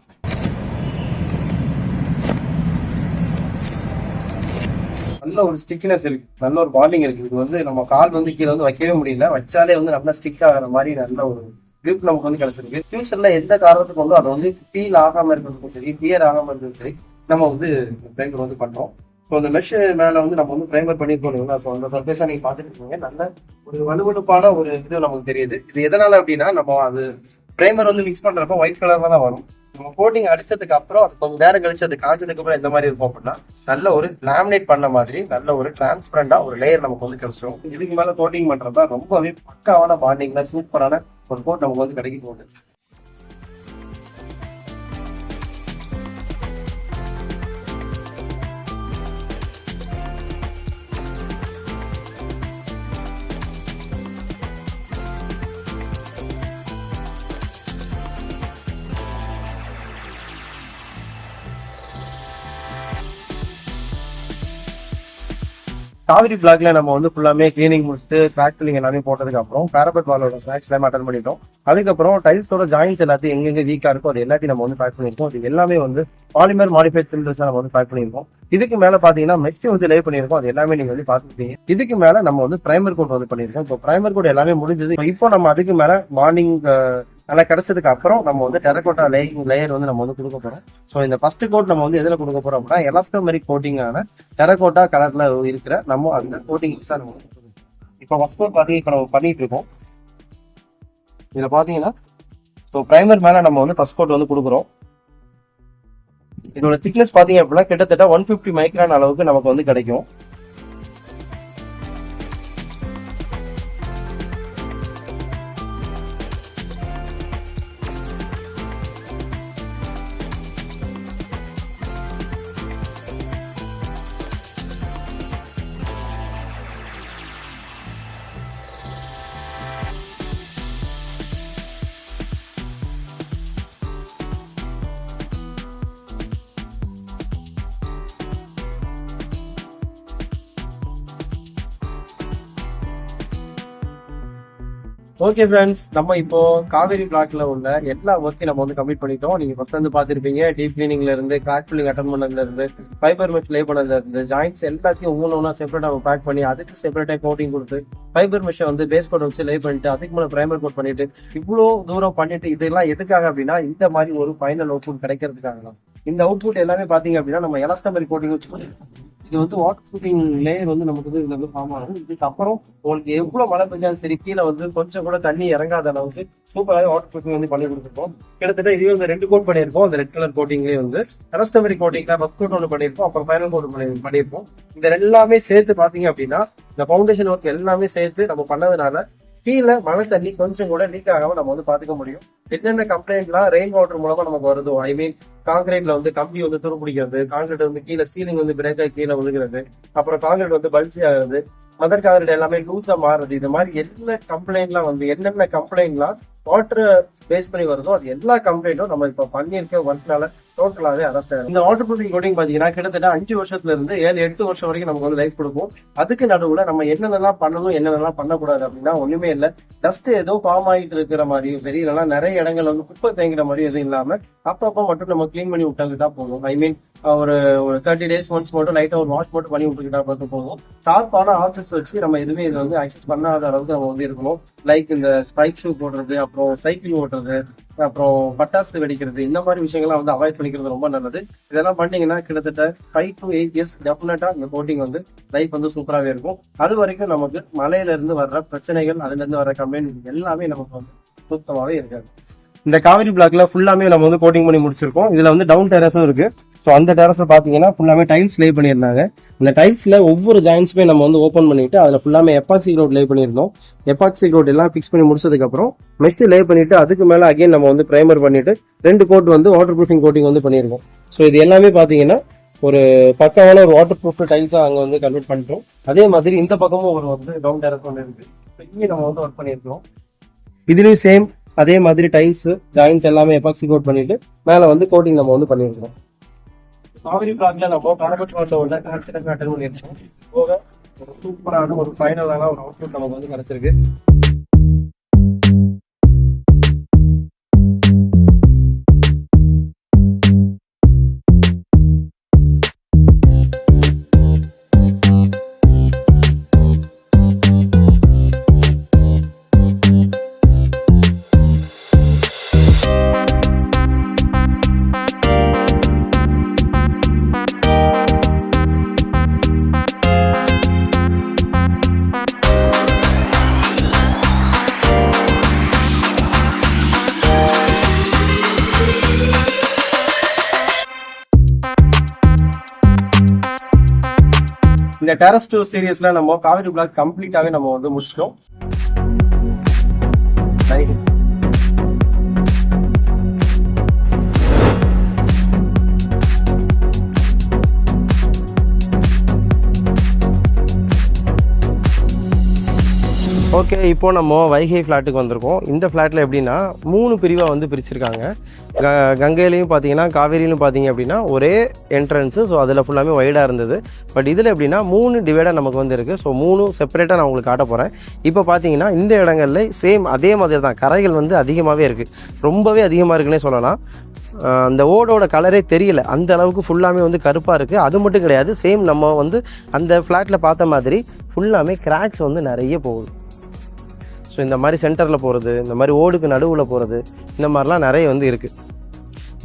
நல்ல ஒரு ஸ்டிக்னஸ் இருக்கு, நல்ல ஒரு பாண்டிங் இருக்கு. இது வந்து நம்ம கால் வந்து கீழே வந்து வைக்கவே முடியல, வச்சாலே வந்து நல்லா ஸ்டிக் ஆகிற மாதிரி நல்ல ஒரு கிரிப் நமக்கு வந்து கிடைச்சிருக்கு. ஃபியூச்சர்ல எந்த காரணத்துக்கு வந்து அதை வந்து ஃபீல் ஆகாம இருக்கிறதுக்கும் சரி, கிளியர் ஆகாம இருக்கிறதுக்கும் சரி நம்ம வந்து பிரைமர் வந்து பண்றோம். ஸோ அந்த மெஷ் மேல வந்து நம்ம வந்து பிரைமர் பண்ணிருக்கோம். ஸோ அந்த சர்ஃபேஸா நீங்க பாத்துட்டு இருக்கீங்க, நல்ல ஒரு வலுவலுப்பான ஒரு இது நமக்கு தெரியுது. இது எதனால அப்படின்னா நம்ம அது பிரைமர் வந்து மிக்ஸ் பண்றப்ப ஒயிட் கலர்ல தான் வரும். நம்ம கோட்டிங் அடிச்சதுக்கு அப்புறம் அது கொஞ்சம் நேரம் கழிச்சு அது காய்ச்சதுக்கு அப்புறம் எந்த மாதிரி இருக்கும் அப்படின்னா நல்ல ஒரு லேமினேட் பண்ண மாதிரி நல்ல ஒரு டிரான்ஸ்பரண்டா ஒரு லேயர் நமக்கு வந்து கிடைச்சிடும். இதுக்கு மேல கோட்டிங் பண்றப்ப ரொம்பவே பக்காவான பாண்டிங்ல சூப்பரான ஒரு கோட் நமக்கு வந்து கிடைக்க போகுது. காவிரி பிளாக்ல நம்ம வந்து ஃபுல்லாமே கிளீனிங் முடிச்சுட்டு கிராக் ஃபில்லிங் எல்லாமே போட்டதுக்கு அப்புறம் பேரபெட் வாலோட ஸ்நாக்ஸ் எல்லாமே அட்டன் பண்ணிட்டோம். அதுக்கப்புறம் டைல்ஸோட ஜாயின்ஸ் எல்லாத்தையும் எங்கெங்க வீக்கா இருக்கோ அது எல்லாத்தையும் நம்ம வந்து பேக் பண்ணிருக்கோம். இது எல்லாமே வந்து பாலிமர் மாடிஃபைட் சிலிண்டர்ஸ் நம்ம வந்து பேக் பண்ணிருக்கோம். இதுக்கு மேல பாத்தீங்கன்னா மெஷ் வந்து லே பண்ணிருக்கோம், அது எல்லாமே நீங்க வந்து பாத்துருப்பீங்க. இதுக்கு மேல நம்ம வந்து பிரைமர் கோட் வந்து பண்ணிருக்கோம். இப்போ பிரைமர் கோட் எல்லாமே முடிஞ்சது. இப்போ நம்ம அதுக்கு மேல மார்னிங் நல்லா கிடைச்சதுக்கு அப்புறம் நம்ம வந்து டெரகோட்டா லேயர் வந்து நம்ம வந்து கொடுக்க போறோம். ஸோ இந்த ஃபர்ஸ்ட் கோட் நம்ம வந்து எதுல கொடுக்க போறோம் அப்படின்னா எலாஸ்டோமெரிக் கோட்டிங்கான டெரகோட்டா கலர்ல இருக்கிற நம்ம அந்த கோட்டிங் நம்ம இப்போ ஃபர்ஸ்ட் கோட் பாத்தீங்கன்னா இப்போ நம்ம பண்ணிட்டு இருக்கோம். இதுல பாத்தீங்கன்னா ஸோ பிரைமர் மேல நம்ம வந்து ஃபர்ஸ்ட் கோட் வந்து கொடுக்குறோம். இதோட திக்னஸ் பாத்தீங்க அப்படின்னா கிட்டத்தட்ட 150 மைக்ரான் அளவுக்கு நமக்கு வந்து கிடைக்கும். ஓகே ஃப்ரெண்ட்ஸ், நம்ம இப்போ காவேரி பிளாக்ல உள்ள எல்லா ஒர்க்கையும் நம்ம வந்து கம்ப்ளீட் பண்ணிட்டோம். நீங்க ஃபர்ஸ்ட் வந்து பாத்திருப்பீங்க, டீப் கிளீனிங்ல இருந்து கிராக் ஃபில்லிங் அட்டன் பண்ணதுல இருந்து ஃபைபர் மெஷ் லே பண்ணதுல இருந்து ஜாயின்ட்ஸ் எல்லாத்தையும் ஒவ்வொன்றா செப்பரேட்டா பேக் பண்ணி அதுக்கு செப்பரேட்டா கோட்டிங் கொடுத்து ஃபைபர் மெஷை வந்து பேஸ் கோட் வச்சு லே பண்ணிட்டு அதுக்கு மேலே பிரைமர் கோட் பண்ணிட்டு இவ்வளோ தூரம் பண்ணிட்டு இதெல்லாம் எதுக்காக அப்படின்னா இந்த மாதிரி ஒரு ஃபைனல் அவுட்புட் கிடைக்கிறதுக்காக தான். இந்த அவுட்புட் எல்லாமே பாத்தீங்க அப்படின்னா நம்ம எலாஸ்டோமெரிக் கோட்டிங் வச்சு இது வந்து வாட்டர் ப்ரூஃபிங் லேயர் வந்து நமக்கு வந்து இதுல வந்து ஃபார்ம் ஆகும். இதுக்கப்புறம் உங்களுக்கு எவ்வளவு மழை பெஞ்சாலும் சரி கீழே வந்து கொஞ்சம் கூட தண்ணி இறங்காத அளவுக்கு சூப்பராக வாட்டர் ப்ரூஃபிங் வந்து பண்ணி கொடுத்துருக்கோம். கிட்டத்தட்ட இதுவே வந்து 2 கோட் பண்ணியிருக்கோம். அந்த ரெட் கலர் கோட்டிங்லேயே வந்து எலாஸ்டோமெரிக் கோட்டிங்ல ஃபர்ஸ்ட் கோட் ஒன்று பண்ணியிருக்கோம், அப்புறம் ஃபைனல் கோட் பண்ணியிருக்கோம். இந்த எல்லாமே சேர்த்து பாத்தீங்க அப்படின்னா இந்த ஃபவுண்டேஷன் ஒர்க் எல்லாமே சேர்த்து நம்ம பண்ணதுனால கீழே மழை தண்ணி கொஞ்சம் கூட லீக் ஆகாம நம்ம வந்து பாத்துக்க முடியும். என்னென்ன கம்ப்ளைண்ட்லாம் ரெயின் வாட்டர் மூலமா நமக்கு வருதோ, ஐ மீன் காங்கிரீட்ல வந்து கம்பி வந்து துரு பிடிக்கிறது, காங்கிரீட் வந்து கீழே சீலிங் வந்து பிரேக் ஆகி கீழே விழுகிறது, அப்புறம் காங்கிரீட் வந்து பல்சி ஆகுது, மதர் காங்கிரீட் எல்லாமே லூஸா மாறுது, இது மாதிரி என்ன கம்ப்ளைண்ட்லாம் வந்து என்னென்ன கம்ப்ளைண்ட்லாம் வாட்டர் பேஸ் பண்ணி வருதோ அது எல்லா கம்ப்ளைண்ட்டும் நம்ம இப்போ பண்ணியிருக்க ஒர்க்னால டோட்டலாவே அரெஸ்ட் ஆகும். இந்த வாட்டர் ப்ரூஃபிங் கோட்டிங் பாத்தீங்கன்னா கிட்டத்தட்ட 5 வருஷத்துல இருந்து 7-8 வருஷம் வரைக்கும் நமக்கு வந்து லைஃப் கொடுக்கும். அதுக்கு நடுவுல நம்ம என்னென்னலாம் பண்ணணும் என்னென்னலாம் பண்ணக்கூடாது அப்படின்னா ஒண்ணுமே இல்லை. டஸ்ட் ஏதோ ஃபார்ம் ஆகிட்டு இருக்கிற மாதிரியும் சரி, இல்லைன்னா நிறைய இடங்கள் வந்து குப்பை தேங்குற மாதிரி எதுவும் இல்லாம அப்பப்போ மட்டும் நம்ம கிளீன் பண்ணி விட்டாங்க போதும். ஐ மீன் ஒரு 30 days ஒன்ஸ் மட்டும் லைட்டா ஒரு வாஷ் மட்டும் பண்ணி விட்டுக்கிட்டா பார்த்து போதும். ஷார்ப்பான ஆஃபீஸ் வச்சு நம்ம எதுவுமே இதை வந்து அக்சஸ் பண்ணாத அளவுக்கு நம்ம வந்து இருக்கணும். லைக் இந்த ஸ்பைக் ஷூ போடுறது, அப்புறம் சைக்கிள் ஓட்டுறது, அப்புறம் பட்டாசு வெடிக்கிறது, இந்த மாதிரி விஷயங்கள்லாம் வந்து அவாய்ட் பண்ணிக்கிறது ரொம்ப நல்லது. இதெல்லாம் பண்ணீங்கன்னா கிட்டத்தட்ட 5 to 8 years டெஃபினட்டா இந்த கோட்டிங் வந்து லைஃப் வந்து சூப்பராகவே இருக்கும். அது வரைக்கும் நமக்கு மலையில இருந்து வர்ற பிரச்சனைகள், அதுல இருந்து வர்ற கம்ப்ளைண்ட் எல்லாமே நமக்கு வந்து சுத்தமாவே இருக்காது. இந்த காவிரி பிளாக்ல ஃபுல்லாமே நம்ம வந்து கோட்டிங் பண்ணி முடிச்சிருக்கோம். இதுல வந்து டவுன் டெரஸும் இருக்கு. ஸோ அந்த டெரஸ்ல பாத்தீங்கன்னா ஃபுல்லாமே டைல்ஸ் லே பண்ணியிருந்தாங்க. இந்த டைல்ஸ்ல ஒவ்வொரு ஜாயின்ஸுமே நம்ம வந்து ஓப்பன் பண்ணிட்டு அதுல ஃபுல்லாமே எப்பாக்சி க்ரௌட் லே பண்ணியிருந்தோம். எப்பாக்சி க்ரௌட் எல்லாம் ஃபிக்ஸ் பண்ணி முடிச்சதுக்கு அப்புறம் மெஷ் லே பண்ணிட்டு அதுக்கு மேல அகைன் நம்ம வந்து பிரைமர் பண்ணிட்டு 2 கோட் வந்து வாட்டர் ப்ரூஃபிங் கோட்டிங் வந்து பண்ணியிருக்கோம். ஸோ இது எல்லாமே பாத்தீங்கன்னா ஒரு பக்கமான ஒரு வாட்டர் ப்ரூஃப் டைல்ஸா அங்க வந்து கன்வெர்ட் பண்ணிட்டோம். அதே மாதிரி இந்த பக்கமும் ஒரு வந்து டவுன் டெரஸ் ஒன்று இருக்கு. இங்கே நம்ம வந்து ஒர்க் பண்ணியிருக்கோம். இதுலயும் சேம் அதே மாதிரி டைல்ஸ் ஜாயின்ஸ் எல்லாமே எபாக்சி கோட் பண்ணிட்டு மேல வந்து கோட்டிங் நம்ம வந்து பண்ணிருக்கோம். காவிரி பிளாக்ல நம்ம பேரபெட் வால்ல உள்ள கனெக்ஷன் அட்டன் பண்ணிருக்கோம். போக ஒரு சூப்பரான ஒரு ஃபைனலான ஒரு அவுட்புட் நமக்கு வந்து கிடைச்சிருக்கு. இந்த டெரஸ் டூர் சீரியஸ்ல நம்ம காவேரி பிளாக் கம்ப்ளீட்டாவே நம்ம வந்து முடிச்சிட்டோம். ஓகே, இப்போ நம்ம வைகை ஃப்ளாட்டுக்கு வந்திருக்கோம். இந்த ஃப்ளாட்டில் எப்படின்னா 3 பிரிவாக வந்து பிரிச்சிருக்காங்க. கங்கையிலையும் பார்த்தீங்கன்னா காவேரியிலும் பார்த்தீங்க அப்படின்னா ஒரே என்ட்ரன்ஸு. ஸோ அதில் ஃபுல்லாமே வைடாக இருந்தது. பட் இதில் எப்படின்னா 3 டிவைடாக நமக்கு வந்து இருக்குது. ஸோ 3 செப்பரேட்டாக நான் உங்களுக்கு காட்ட போகிறேன். இப்போ பார்த்தீங்கன்னா இந்த இடங்கள்ல சேம் அதே மாதிரி தான் கரைகள் வந்து அதிகமாகவே இருக்குது. ரொம்பவே அதிகமாக இருக்குன்னே சொல்லலாம். அந்த ஓடோட கலரே தெரியல, அந்த அளவுக்கு ஃபுல்லாமே வந்து கருப்பாக இருக்குது. அது மட்டும் கிடையாது, சேம் நம்ம வந்து அந்த ஃப்ளாட்டில் பார்த்த மாதிரி ஃபுல்லாமே கிராக்ஸ் வந்து நிறைய போகுது. ஸோ இந்த மாதிரி சென்டரில் போகிறது, இந்த மாதிரி ஓடுக்கு நடுவில் போகிறது, இந்த மாதிரிலாம் நிறைய வந்து இருக்குது.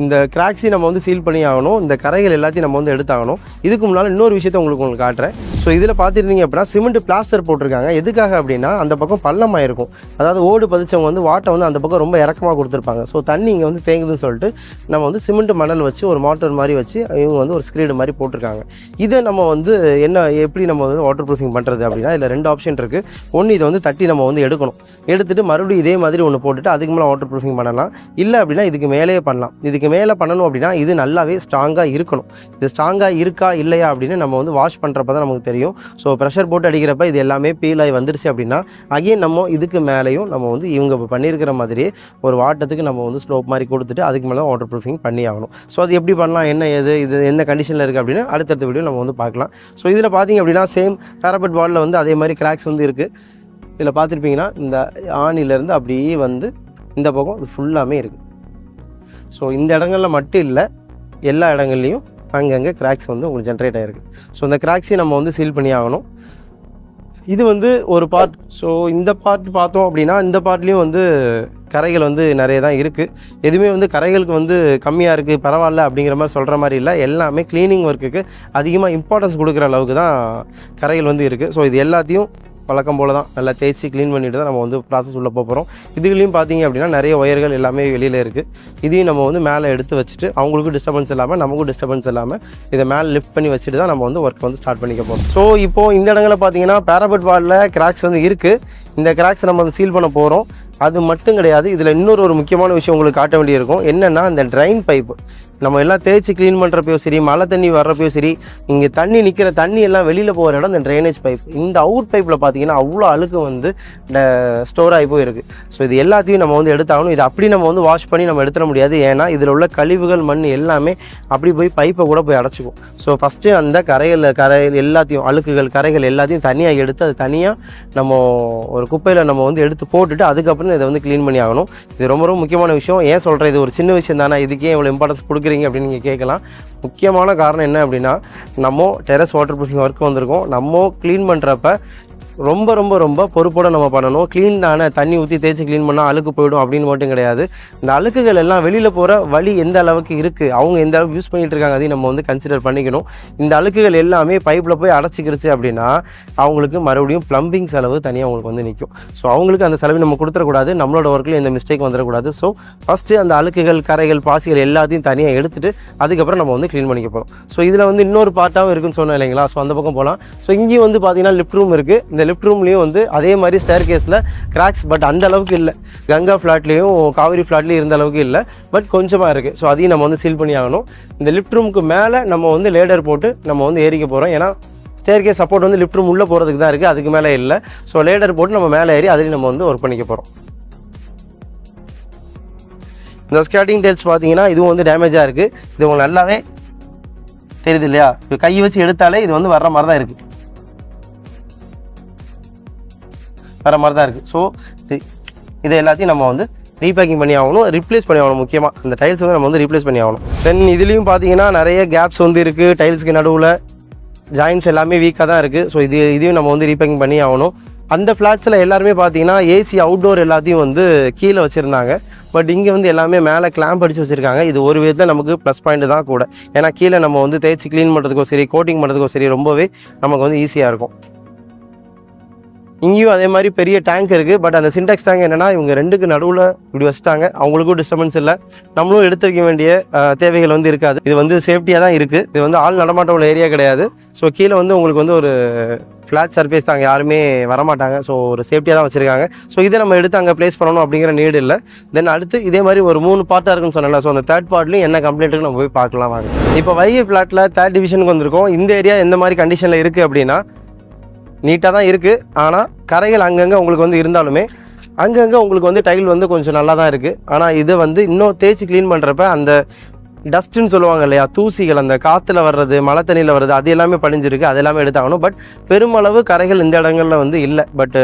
இந்த கிராக்ஸையும் நம்ம வந்து சீல் பண்ணி ஆகணும். இந்த கரைகள் எல்லாத்தையும் நம்ம வந்து எடுத்தாகணும். இதுக்கு முன்னால் இன்னொரு விஷயத்தை உங்களுக்கு காட்டுறேன். ஸோ இதில் பார்த்துருந்தீங்க அப்படின்னா சிமெண்ட் பிளாஸ்டர் போட்டிருக்காங்க. எதுக்காக அப்படின்னா அந்த பக்கம் பள்ளமாக இருக்கும். அதாவது ஓடு பதிச்சவங்க வந்து வாட்டை வந்து அந்த பக்கம் ரொம்ப இறக்கமாக கொடுத்துருப்பாங்க. ஸோ தண்ணி இங்கே வந்து தேங்குதுன்னு சொல்லிட்டு நம்ம வந்து சிமெண்ட் மணல் வச்சு ஒரு மோட்டர் மாதிரி வச்சு இவங்க வந்து ஒரு ஸ்க்ரீடு மாதிரி போட்டிருக்காங்க. இதை நம்ம வந்து எப்படி நம்ம வந்து வாட்டர் ப்ரூஃபிங் பண்ணுறது அப்படின்னா இதில் 2 ஆப்ஷன் இருக்குது. ஒன்று, இதை வந்து தட்டி நம்ம வந்து எடுத்துட்டு மறுபடியும் இதே மாதிரி ஒன்று போட்டுட்டு அதுக்கு மேலே வாட்டர் ப்ரூஃபிங் பண்ணலாம். இல்லை அப்படின்னா இதுக்கு மேலேயே பண்ணலாம். இதுக்கு மேலே பண்ணணும் அப்படின்னா இது நல்லாவே ஸ்ட்ராங்காக இருக்கணும். இது ஸ்ட்ராங்காக இருக்கா இல்லையா அப்படின்னு நம்ம வந்து வாஷ் பண்ணுறப்ப தான் நமக்கு தெரியும். ஸோ ப்ரெஷர் போட்டு அடிக்கிறப்ப இது எல்லாமே பீல் ஆகி வந்துருச்சு அப்படின்னா அகைன் நம்ம இதுக்கு மேலேயும் நம்ம வந்து இவங்க பண்ணியிருக்கிற மாதிரியே ஒரு வாட்டத்துக்கு நம்ம வந்து ஸ்லோப் மாதிரி கொடுத்துட்டு அதுக்கு மேலே வாட்டர் ப்ரூஃபிங் பண்ணி ஆகணும். ஸோ அது எப்படி பண்ணலாம், இது என்ன கண்டிஷனில் இருக்குது அப்படின்னு அடுத்தடுத்த வீடியோ நம்ம வந்து பார்க்கலாம். ஸோ இதில் பார்த்தீங்க அப்படின்னா சேம் பேரபெட் வாலில் வந்து அதே மாதிரி கிராக்ஸ் வந்து இருக்குது. இதில் பார்த்துருப்பீங்கன்னா இந்த ஆணிலேருந்து அப்படியே வந்து இந்த பக்கம் இது ஃபுல்லாமே இருக்குது. ஸோ இந்த இடங்களில் மட்டும் இல்லை, எல்லா இடங்கள்லையும் அங்கங்கே கிராக்ஸ் வந்து உங்களுக்கு ஜென்ரேட் ஆகிருக்கு. ஸோ இந்த கிராக்ஸையும் நம்ம வந்து சீல் பண்ணி ஆகணும். இது வந்து ஒரு பார்ட். ஸோ இந்த பார்ட் பார்த்தோம் அப்படின்னா இந்த பார்ட்லேயும் வந்து கரைகள் வந்து நிறைய தான் இருக்குது. எதுவுமே வந்து கரைகளுக்கு வந்து கம்மியாக இருக்குது பரவாயில்ல அப்படிங்கிற மாதிரி சொல்கிற மாதிரி இல்லை. எல்லாமே க்ளீனிங் ஒர்க்குக்கு அதிகமாக இம்பார்ட்டன்ஸ் கொடுக்குற அளவுக்கு தான் கரைகள் வந்து இருக்குது. ஸோ இது எல்லாத்தையும் வழக்கம் போல் தான் நல்லா தேய்ச்சி க்ளீன் பண்ணிட்டு தான் நம்ம வந்து ப்ராசஸ் உள்ளே போகிறோம். இதுலேயும் பார்த்தீங்க அப்படின்னா நிறைய ஒயர்கள் எல்லாமே வெளியில் இருக்குது. இதையும் நம்ம வந்து மேலே எடுத்து வச்சுட்டு அவங்களுக்கும் டிஸ்டர்பன்ஸ் இல்லாமல் நமக்கும் டிஸ்டர்பன்ஸ் இல்லாமல் இதை மேலே லிஃப்ட் பண்ணி வச்சுட்டு தான் நம்ம வந்து ஒர்க் வந்து ஸ்டார்ட் பண்ணிக்க போகிறோம். ஸோ இப்போது இந்த இடங்களில் பார்த்தீங்கன்னா பேரபெட் வாலில் கிராக்ஸ் வந்து இருக்குது. இந்த கிராக்ஸ் நம்ம வந்து சீல் பண்ண போகிறோம். அது மட்டும் கிடையாது, இதில் இன்னொரு முக்கியமான விஷயம் உங்களுக்கு காட்ட வேண்டியிருக்கும். என்னென்னா இந்த ட்ரைன் பைப்பு நம்ம எல்லாம் தேய்ச்சி க்ளீன் பண்ணுறப்பையோ சரி, மழை தண்ணி வர்றப்பையோ சரி, இங்கே தண்ணி நிற்கிற தண்ணி எல்லாம் வெளியில் போகிற இடம் இந்த ட்ரைனேஜ் பைப். இந்த அவுட் பைப்பில் பார்த்தீங்கன்னா அவ்வளோ அழுக்கு வந்து ஸ்டோர் ஆகி போயிருக்கு. ஸோ இது எல்லாத்தையும் நம்ம வந்து எடுத்தாகணும். இது அப்படி நம்ம வந்து வாஷ் பண்ணி நம்ம எடுத்துட முடியாது. ஏன்னா இதில் உள்ள கழிவுகள் மண் எல்லாமே அப்படி போய் பைப்பை கூட போய் அடைச்சிக்கும். ஸோ ஃபஸ்ட்டு அந்த கரைகள் எல்லாத்தையும் அழுக்குகள் கரைகள் எல்லாத்தையும் தனியாக எடுத்து அது தனியாக நம்ம ஒரு குப்பையில் நம்ம வந்து எடுத்து போட்டுட்டு அதுக்கப்புறம் இதை வந்து க்ளீன் பண்ணி ஆகணும். இது ரொம்ப ரொம்ப முக்கியமான விஷயம். ஏன் சொல்கிறேன், இது ஒரு சின்ன விஷயம் தானே, இதுக்கே இவ்வளோ இம்பார்ட்டன்ஸ் கொடுக்குறீங்க அப்படின்னு நீங்கள் கேட்கலாம். முக்கியமான காரணம் என்ன அப்படின்னா நம்ம டெரஸ் வாட்டர் ப்ரூஃபிங் ஒர்க் வந்திருக்கோம். நம்ம க்ளீன் பண்ணுறப்ப ரொம்ப ரொம்ப ரொம்ப பொறுப்போடு நம்ம பண்ணணும். க்ளீன் தானே, தண்ணி ஊற்றி தேய்ச்சி க்ளீன் பண்ணால் அழுக்கு போயிடும் அப்படின்னு மட்டும் கிடையாது. இந்த அழுக்குகள் எல்லாம் வெளியில் போகிற வழி எந்த அளவுக்கு இருக்குது, அவங்க எந்த அளவுக்கு யூஸ் பண்ணிகிட்டு இருக்காங்க, அதையும் நம்ம வந்து கன்சிடர் பண்ணிக்கணும். இந்த அழுக்குகள் எல்லாமே பைப்பில் போய் அடைச்சிக்கிருச்சு அப்படின்னா அவங்களுக்கு மறுபடியும் ப்ளம்பிங் செலவு தனியாக அவங்களுக்கு வந்து நிற்கும். ஸோ அவங்களுக்கு அந்த செலவு நம்ம கொடுத்துடக்கூடாது, நம்மளோட ஒர்க்கில் எந்த மிஸ்டேக் வந்துடக்கூடாது. ஸோ ஃபஸ்ட்டு அந்த அழுக்குகள் கரைகள் பாசிகள் எல்லாத்தையும் தனியாக எடுத்துகிட்டு அதுக்கப்புறம் நம்ம வந்து க்ளீன் பண்ணிக்க போகிறோம். ஸோ இதில் வந்து இன்னொரு பார்ட்டாகவும் இருக்குன்னு சொன்னோம் இல்லைங்களா. ஸோ அந்த பக்கம் போகலாம். ஸோ இங்கேயும் வந்து பார்த்தீங்கன்னா லிஃப்ட் ரூம் இருக்குது. இந்த லிஃப்ட் ரூம்லேயும் வந்து அதே மாதிரி ஸ்டேர் கேஸில் கிராக்ஸ் பட் அந்த அளவுக்கு இல்லை. கங்கா ஃப்ளாட்லேயும் காவேரி ஃப்ளாட்லேயும் இருந்த அளவுக்கு இல்லை, பட் கொஞ்சமாக இருக்குது. ஸோ அதையும் நம்ம வந்து சீல் பண்ணி ஆகணும். இந்த லிஃப்ட் ரூமுக்கு மேலே நம்ம வந்து லேடர் போட்டு நம்ம வந்து ஏறிக்க போகிறோம். ஏன்னா ஸ்டேர் கேஸ் சப்போர்ட் வந்து லிஃப்ட் ரூம் உள்ளே போகிறதுக்கு தான் இருக்குது, அதுக்கு மேலே இல்லை. ஸோ லேடர் போட்டு நம்ம மேலே ஏறி அதையும் நம்ம வந்து ஒர்க் பண்ணிக்க போகிறோம். இந்த ஸ்கேட்டிங் டைல்ஸ் பார்த்தீங்கன்னா இதுவும் வந்து டேமேஜாக இருக்குது. இது உங்களுக்கு நல்லாவே தெரியுது இல்லையா. இப்போ கை வச்சு எடுத்தாலே இது வந்து வர்ற மாதிரி தான் இருக்குது. வேறு மாதிரி தான் இருக்குது. ஸோ இதை எல்லாத்தையும் நம்ம வந்து ரீபேக்கிங் பண்ணி ஆகணும், ரிப்ளேஸ் பண்ணி ஆகணும். முக்கியமாக இந்த டைல்ஸ் வந்து நம்ம வந்து ரீப்ளேஸ் பண்ணி ஆகணும். தென் இதுலேயும் பார்த்தீங்கன்னா நிறைய கேப்ஸ் வந்து இருக்குது. டைல்ஸுக்கு நடுவில் ஜாயின்ஸ் எல்லாமே வீக்காக தான் இருக்குது. ஸோ இதையும் நம்ம வந்து ரீபேக்கிங் பண்ணி ஆகணும். அந்த ஃப்ளாட்ஸில் எல்லாருமே பார்த்தீங்கன்னா ஏசி அவுட்டோர் எல்லாத்தையும் வந்து கீழே வச்சுருந்தாங்க. பட் இங்கே வந்து எல்லாமே மேலே கிளாம்ப் அடித்து வச்சுருக்காங்க. இது ஒரு விதத்தில் நமக்கு ப்ளஸ் பாயிண்ட் தான் கூட. ஏன்னா கீழே நம்ம வந்து தேய்ச்சி க்ளீன் பண்ணுறதுக்கோ சரி, கோட்டிங் பண்ணுறதுக்கோ சரி, ரொம்பவே நமக்கு வந்து ஈஸியாக இருக்கும். இங்கேயும் அதே மாதிரி பெரிய டேங்க் இருக்குது. பட் அந்த சின்டெக்ஸ் டேங்க் என்னென்னா இவங்க ரெண்டுக்கு நடுவில் இப்படி வச்சுட்டாங்க. அவங்களுக்கும் டிஸ்டர்பன்ஸ் இல்லை, நம்மளும் எடுத்து வைக்க வேண்டிய தேவைகள் வந்து இருக்காது. இது வந்து சேஃப்டியாக தான் இருக்குது. இது வந்து ஆள் நடமாட்ட உள்ள ஏரியா கிடையாது. ஸோ கீழே வந்து உங்களுக்கு வந்து ஒரு ஃப்ளாட் சர்ஃபேஸ் தாங்க, யாருமே வரமாட்டாங்க. ஸோ ஒரு சேஃப்டியாக தான் வச்சுருக்காங்க. ஸோ இதை நம்ம எடுத்து அங்கே ப்ளேஸ் பண்ணணும் அப்படிங்கிற நீடு இல்லை. தென் அடுத்து இதே மாதிரி ஒரு 3 பார்ட்டாக இருக்குன்னு சொன்னல. ஸோ அந்த தேர்ட் பார்ட்லையும் என்ன கம்ப்ளைண்ட்டுக்கு நம்ம போய் பார்க்கலாம் வாங்க. இப்போ வைகை ஃப்ளாட்டில் 3rd டிவிஷனுக்கு வந்திருக்கோம். இந்த ஏரியா எந்த மாதிரி கண்டிஷனில் இருக்குது அப்படின்னா நீட்டாக தான் இருக்குது. ஆனால் கரைகள் அங்கங்கே உங்களுக்கு வந்து இருந்தாலுமே அங்கங்கே உங்களுக்கு வந்து டைல் வந்து கொஞ்சம் நல்லா தான் இருக்குது. ஆனால் இதை வந்து இன்னும் தேய்ச்சி க்ளீன் பண்ணுறப்ப அந்த டஸ்ட்டுன்னு சொல்லுவாங்க இல்லையா, தூசிகள் அந்த காற்றுல வர்றது, மழை தண்ணியில் வர்றது, அது எல்லாமே படிஞ்சிருக்கு. அது எல்லாமே எடுத்தாகணும். பட் பெருமளவு கரைகள் இந்த இடங்களில் வந்து இல்லை. பட்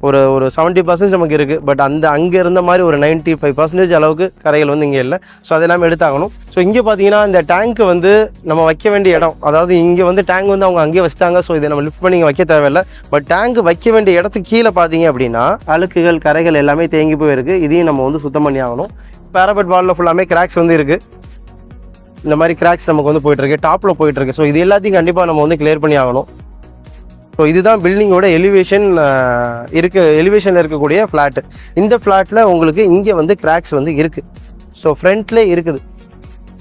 ஒரு 70% நமக்கு இருக்குது. பட் அங்கே இருந்த மாதிரி ஒரு 95% அளவுக்கு கரைகள் வந்து இங்கே இல்லை. ஸோ அது எல்லாமே எடுத்தாகணும். ஸோ இங்கே பார்த்தீங்கன்னா இந்த டேங்க்கு வந்து நம்ம வைக்க வேண்டிய இடம், அதாவது இங்கே வந்து டேங்க் வந்து அவங்க அங்கேயே வச்சுட்டாங்க. ஸோ இதை நம்ம லிஃப்ட் பண்ணி இங்கே வைக்க தேவையில்லை. பட் டேங்க் வைக்க வேண்டிய இடத்துக்கு கீழே பார்த்தீங்க அப்படின்னா அழுக்குகள், கரைகள் எல்லாமே தேங்கி போயிருக்கு. இதையும் நம்ம வந்து சுத்தம் பண்ணி ஆகணும். பேரபெட் வாலில் ஃபுல்லாமே கிராக்ஸ் வந்து இருக்குது. இந்த மாதிரி கிராக்ஸ் நமக்கு வந்து போயிட்டுருக்கு, டாப்பில் போயிட்டுருக்கு. ஸோ இது எல்லாத்தையும் கண்டிப்பாக நம்ம வந்து கிளியர் பண்ணி ஆகணும். ஸோ இதுதான் பில்டிங்கோட எலிவேஷனில் இருக்கக்கூடிய ஃப்ளாட்டு. இந்த ஃப்ளாட்டில் உங்களுக்கு இங்கே வந்து கிராக்ஸ் வந்து இருக்குது. ஸோ ஃப்ரண்ட்லேயே இருக்குது.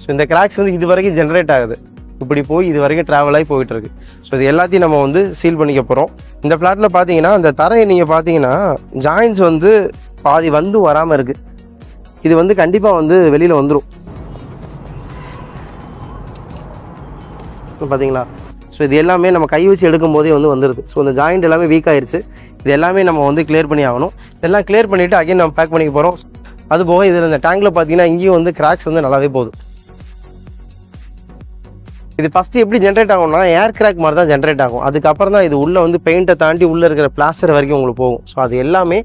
ஸோ இந்த கிராக்ஸ் வந்து இது வரைக்கும் ஜென்ரேட் ஆகுது, இப்படி போய் இது வரைக்கும் ட்ராவல் ஆகி போயிட்டுருக்கு. ஸோ இது எல்லாத்தையும் நம்ம வந்து சீல் பண்ணிக்க போகிறோம். இந்த ஃப்ளாட்டில் பார்த்தீங்கன்னா அந்த தரையை நீங்கள் பார்த்தீங்கன்னா ஜாயின்ஸ் வந்து பாதி வந்து வராமல் இருக்குது. இது வந்து கண்டிப்பாக வந்து வெளியில் வந்துடும் பார்த்தீங்களா. ஸோ இது எல்லாமே நம்ம கை வச்சு எடுக்கும் போதே வந்து வந்துடுது. ஸோ இந்த ஜாயிண்ட் எல்லாமே வீக் ஆயிடுச்சு. இது எல்லாமே நம்ம வந்து கிளியர் பண்ணி ஆகணும். இதெல்லாம் கிளியர் பண்ணிவிட்டு அகைன் நம்ம பேக் பண்ணிக்க போகிறோம். அது போக இதில் இந்த டேங்கில் பார்த்தீங்கன்னா இங்கேயும் வந்து கிராக்ஸ் வந்து நல்லாவே போகுது. இது ஃபஸ்ட்டு எப்படி ஜென்ரேட் ஆகும்னா ஏர் கிராக் மாதிரி தான் ஜென்ரேட் ஆகும். அதுக்கப்புறம் தான் இது உள்ளே வந்து பெயிண்ட்டை தாண்டி உள்ளே இருக்கிற பிளாஸ்டர் வரைக்கும் உங்களுக்கு போகும். ஸோ அது எல்லாமே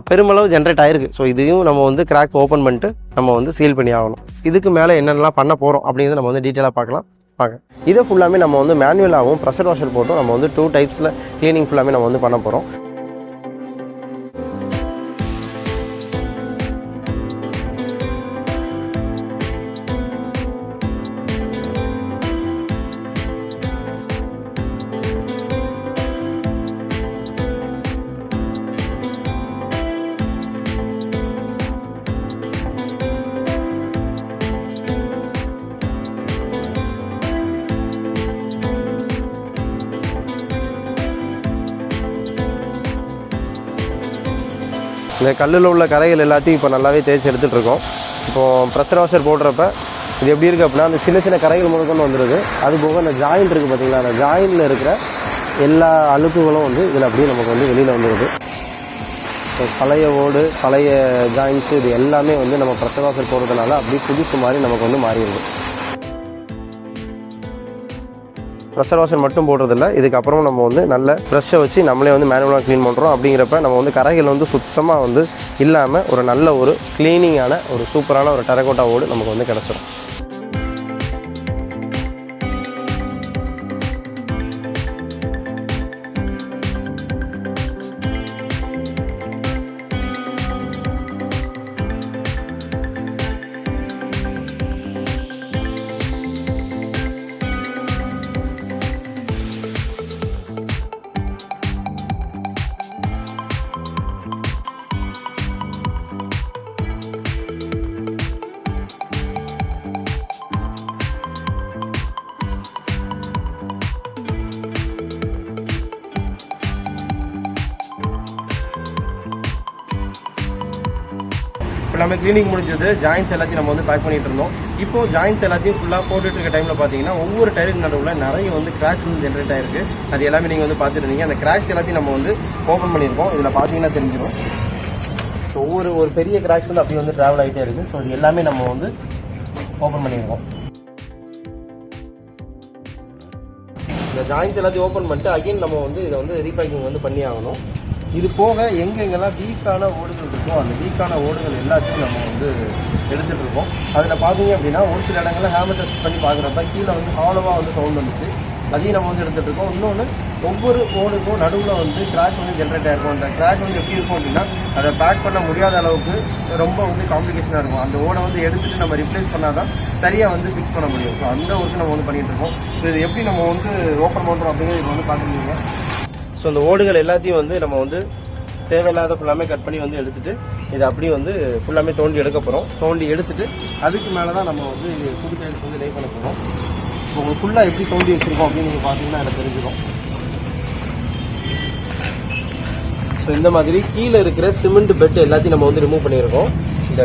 பெருமளவு ஜென்ரேட் ஆகிருக்கு. ஸோ இதையும் நம்ம வந்து கிராக் ஓப்பன் பண்ணிட்டு நம்ம வந்து சீல் பண்ணி ஆகணும். இதுக்கு மேலே என்னென்னலாம் பண்ண போகிறோம் அப்படிங்கிறத நம்ம வந்து டீட்டெயிலாக பார்க்கலாம் வாங்க. இதை ஃபுல்லாமே நம்ம வந்து மேனுவலாகவும் ப்ரெஷர் வாஷர் போட்டும் நம்ம வந்து 2 டைப்ஸில் க்ளீனிங் ஃபுல்லாமே நம்ம வந்து பண்ண போகிறோம். இந்த கல்லில் உள்ள கரைகள் எல்லாத்தையும் இப்போ நல்லாவே தேய்ச்சி எடுத்துகிட்ருக்கோம். இப்போது ப்ரெஷர் வாஷர் போடுறப்ப இது எப்படி இருக்குது அப்படின்னா அந்த சின்ன சின்ன கரைகள் முதற்கொண்டு வந்துடுது. அது போக அந்த ஜாயிண்ட் இருக்குது பார்த்தீங்களா, அந்த ஜாயிண்டில் இருக்கிற எல்லா அழுக்குகளும் வந்து இதில் அப்படியே நமக்கு வந்து வெளியில் வந்துடுது. பழைய ஓடு, பழைய ஜாயிண்ட்ஸு, இது எல்லாமே வந்து நம்ம ப்ரெஷர் வாஷர் போடுறதுனால அப்படியே புதுசு மாதிரி நமக்கு வந்து மாறிடுது. ப்ரெஷர் வாஷர் மட்டும் போடுறதில்ல, இதுக்கப்புறம் நம்ம வந்து நல்ல ப்ரெஷ்ஷை வச்சு நம்மளே வந்து மேனுவலாக க்ளீன் பண்ணுறோம். அப்படிங்கிறப்ப நம்ம வந்து கரைகள் வந்து சுத்தமாக வந்து இல்லாமல் ஒரு நல்ல ஒரு க்ளீனிங்கான ஒரு சூப்பரான ஒரு டெரகோட்டா ஓடு நமக்கு வந்து கிடச்சிடும். இப்போ நம்ம க்ளீனிங் முடிஞ்சது, ஜாயின்ஸ் எல்லாத்தையும் நம்ம வந்து பேக் பண்ணிட்டு இருந்தோம். இப்போ ஜாயின்ஸ் எல்லாத்தையும் ஃபுல்லாக போட்டுட்டு இருக்க டைமில் பார்த்தீங்கன்னா ஒவ்வொரு டைலுக்கு நடுவில் நிறைய வந்து கிராக்ஸ் வந்து ஜென்ரேட் ஆயிருக்கு. அது எல்லாமே நீங்கள் வந்து பார்த்துருந்தீங்க. அந்த கிராக்ஸ் எல்லாத்தையும் நம்ம வந்து ஓப்பன் பண்ணியிருக்கோம். இதில் பார்த்தீங்கன்னா தெரிஞ்சிடும். ஸோ ஒரு பெரிய கிராக்ஸ் வந்து அப்படியே வந்து ட்ராவல் ஆகிட்டே இருக்குது. ஸோ இது எல்லாமே நம்ம வந்து ஓப்பன் பண்ணியிருக்கோம். இந்த ஜாயின்ஸ் எல்லாத்தையும் ஓப்பன் பண்ணிட்டு அகைன் நம்ம வந்து இதை வந்து ரீபேக்கிங் வந்து பண்ணி ஆகணும். இது போக எங்கெங்கெல்லாம் வீக்கான ஓடுகள் இருக்கோ அந்த வீக்கான ஓடுகள் எல்லாத்தையும் நம்ம வந்து எடுத்துகிட்டு இருக்கோம். அதில் பார்த்தீங்க அப்படின்னா ஒரு சில இடங்களில் ஹேமர் டெஸ்ட் பண்ணி பார்க்குறப்ப கீழே வந்து ஹாலோவாக வந்து சவுண்ட் வந்துச்சு, அதையும் நம்ம வந்து எடுத்துகிட்டு இருக்கோம். இன்னொன்று ஒவ்வொரு ஓடுக்கும் நடுவில் வந்து கிராக் வந்து ஜென்ரேட் ஆகிருக்கும். அந்த கிராக் வந்து எப்படி இருக்கும் அப்படின்னா அதை பேக் பண்ண முடியாத அளவுக்கு ரொம்ப வந்து காம்ப்ளிகேஷனாக இருக்கும். அந்த ஓடை வந்து எடுத்துகிட்டு நம்ம ரிப்ளேஸ் பண்ணால் தான் சரியாக வந்து ஃபிக்ஸ் பண்ண முடியும். ஸோ அந்த ஒர்க்கு நம்ம வந்து பண்ணிகிட்டு இருக்கோம். ஸோ இது எப்படி நம்ம வந்து ஓப்பன் பண்ணுறோம் அப்படிங்கிறது இப்போ வந்து பார்த்துருக்கீங்க. ஸோ அந்த ஓடுகள் எல்லாத்தையும் வந்து நம்ம வந்து தேவையில்லாத ஃபுல்லாமே கட் பண்ணி வந்து எடுத்துகிட்டு இதை அப்படியே வந்து ஃபுல்லாமே தோண்டி எடுக்க போகிறோம். தோண்டி எடுத்துகிட்டு அதுக்கு மேலே தான் நம்ம வந்து புது டைல்ஸ் வந்து லே பண்ண போகிறோம். இப்போ உங்களுக்கு ஃபுல்லாக எப்படி தோண்டி வச்சுருக்கோம் அப்படின்னு நீங்கள் பார்த்தீங்கன்னா எனக்கு தெரிஞ்சிடும். ஸோ இந்த மாதிரி கீழே இருக்கிற சிமெண்ட் பெட் எல்லாத்தையும் நம்ம வந்து ரிமூவ் பண்ணியிருக்கோம். இந்த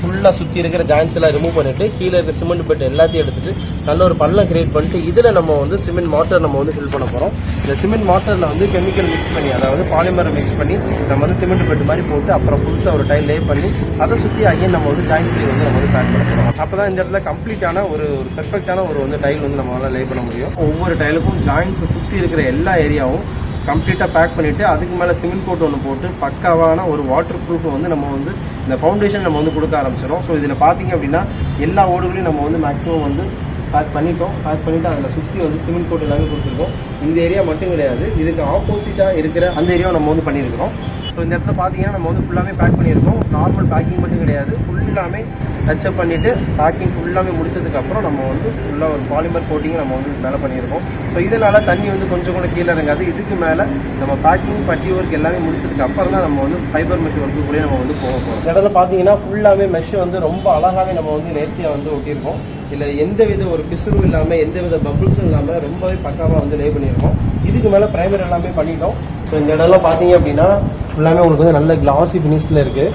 ஃபுல்லாக சுற்றி இருக்கிற ஜாயின்ஸ் எல்லாம் ரிமூவ் பண்ணிவிட்டு கீழே இருக்கிற சிமெண்ட் பெட் எல்லாத்தையும் எடுத்துகிட்டு நல்ல ஒரு பள்ளம் கிரியேட் பண்ணிட்டு இதில் நம்ம வந்து சிமெண்ட் மாட்டர் நம்ம வந்து ஃபில் பண்ண போகிறோம். இந்த சிமெண்ட் மாட்டரில் வந்து கெமிக்கல் மிக்ஸ் பண்ணி, அதாவது பாலிமரை மிக்ஸ் பண்ணி நம்ம வந்து சிமெண்ட் பெட் மாதிரி போட்டு அப்புறம் புதுசாக ஒரு டைல் லே பண்ணி அதை சுற்றி அகைன் நம்ம வந்து ஜாயின் பண்ணி வந்து நம்ம வந்து பேக் பண்ண போகிறோம். அப்போ தான் இந்த இடத்துல கம்ப்ளீட்டான ஒரு பெர்ஃபெக்டான ஒரு வந்து டைல் வந்து நம்மளால் லே பண்ண முடியும். ஒவ்வொரு டைலுக்கும் ஜாயின்ஸை சுற்றி இருக்கிற எல்லா ஏரியாவும் கம்ப்ளீட்டாக பேக் பண்ணிவிட்டு அதுக்கு மேலே சிமெண்ட் கோட் ஒன்று போட்டு பக்காவான ஒரு வாட்டர் ப்ரூஃபை வந்து நம்ம வந்து இந்த ஃபவுண்டேஷன் நம்ம வந்து கொடுக்க ஆரம்பிச்சிடும். ஸோ இதில் பார்த்தீங்க அப்படின்னா எல்லா ஓடுகளையும் நம்ம வந்து மேக்ஸிமம் வந்து பேக் பண்ணிவிட்டு அதில் சுற்றி வந்து சிமெண்ட் கோட் எல்லாமே கொடுத்துருக்கோம். இந்த ஏரியா மட்டும் கிடையாது, இதுக்கு ஆப்போசிட்டாக இருக்கிற அந்த ஏரியாவை நம்ம வந்து பண்ணியிருக்கிறோம். ஸோ இந்த இடத்துல பார்த்தீங்கன்னா நம்ம வந்து ஃபுல்லாமே பேக் பண்ணியிருக்கோம். நார்மல் பேக்கிங் மட்டும் கிடையாது, ஃபுல்லாமே டச்சப் பண்ணிவிட்டு பேக்கிங் ஃபுல்லாமே முடிச்சதுக்கப்புறம் நம்ம வந்து ஃபுல்லாக ஒரு பாலிமர் கோட்டிங் நம்ம வந்து மேலே பண்ணியிருக்கோம். ஸோ இதனால் தண்ணி வந்து கொஞ்சம் கூட கீழே இறங்காது. இதுக்கு மேலே நம்ம பேக்கிங் பட்டி ஒர்க் எல்லாமே முடிச்சதுக்கு அப்புறம் தான் நம்ம வந்து ஃபைபர் மெஷ் ஒர்க்குள்ளேயே நம்ம வந்து போக போகிறோம். இந்த இடத்துல பார்த்தீங்கன்னா ஃபுல்லாமே மெஷ் வந்து ரொம்ப அழகாகவே நம்ம வந்து நேர்த்தியாக வந்து ஒட்டியிருக்கோம். இல்லை எந்த வித ஒரு பிசுறும் இல்லாமல் எந்த வித பபுள்ஸும் இல்லாமல் ரொம்பவே பக்காவாக வந்து லே பண்ணியிருக்கோம். இதுக்கு மேலே ப்ரைமர் எல்லாமே பண்ணிட்டோம். ஸோ இந்த இடம்லாம் பார்த்தீங்க அப்படின்னா ஃபுல்லாமே உங்களுக்கு வந்து நல்ல கிளாசி ஃபினிஷில் இருக்குது,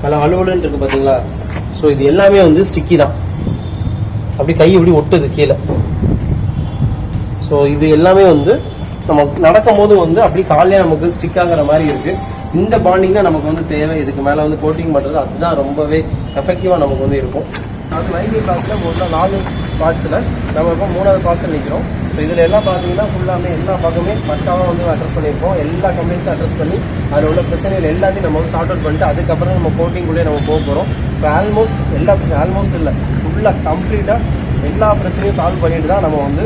நல்லா அலுவலுன்னு இருக்குது பார்த்தீங்களா. ஸோ இது எல்லாமே வந்து ஸ்டிக்கி தான், அப்படி கை இப்படி ஒட்டுது கீழே. ஸோ இது எல்லாமே வந்து நம்ம நடக்கும் போது வந்து அப்படி காலையே நமக்கு ஸ்டிக் ஆகிற மாதிரி இருக்குது. இந்த பாண்டிங் தான் நமக்கு வந்து தேவை. இதுக்கு மேலே வந்து கோட்டிங் பண்ணுறது அதுதான் ரொம்பவே எஃபெக்டிவாக நமக்கு வந்து இருக்கும். அது லைனிங் கிளாஸில் முதல்ல 4 பார்ட்ஸில் நம்ம இப்போ 3வது பார்ட்ஸில் நிற்கிறோம். ஸோ இதில் எல்லாம் பார்த்தீங்கன்னா ஃபுல்லாமே எல்லா பக்கமே பக்காவாக வந்து அட்ரஸ் பண்ணியிருக்கோம். எல்லா கம்ப்ளைண்ட்ஸும் அட்ரஸ் பண்ணி அதில் உள்ள பிரச்சனைகள் எல்லாத்தையும் நம்ம வந்து சார்ட் அவுட் பண்ணிட்டு அதுக்கப்புறம் நம்ம கோட்டிங்குள்ளே நம்ம போக போகிறோம். ஸோ ஆல்மோஸ்ட் இல்லை, ஃபுல்லாக கம்ப்ளீட்டாக எல்லா பிரச்சனையும் சால்வ் பண்ணிட்டு தான் நம்ம வந்து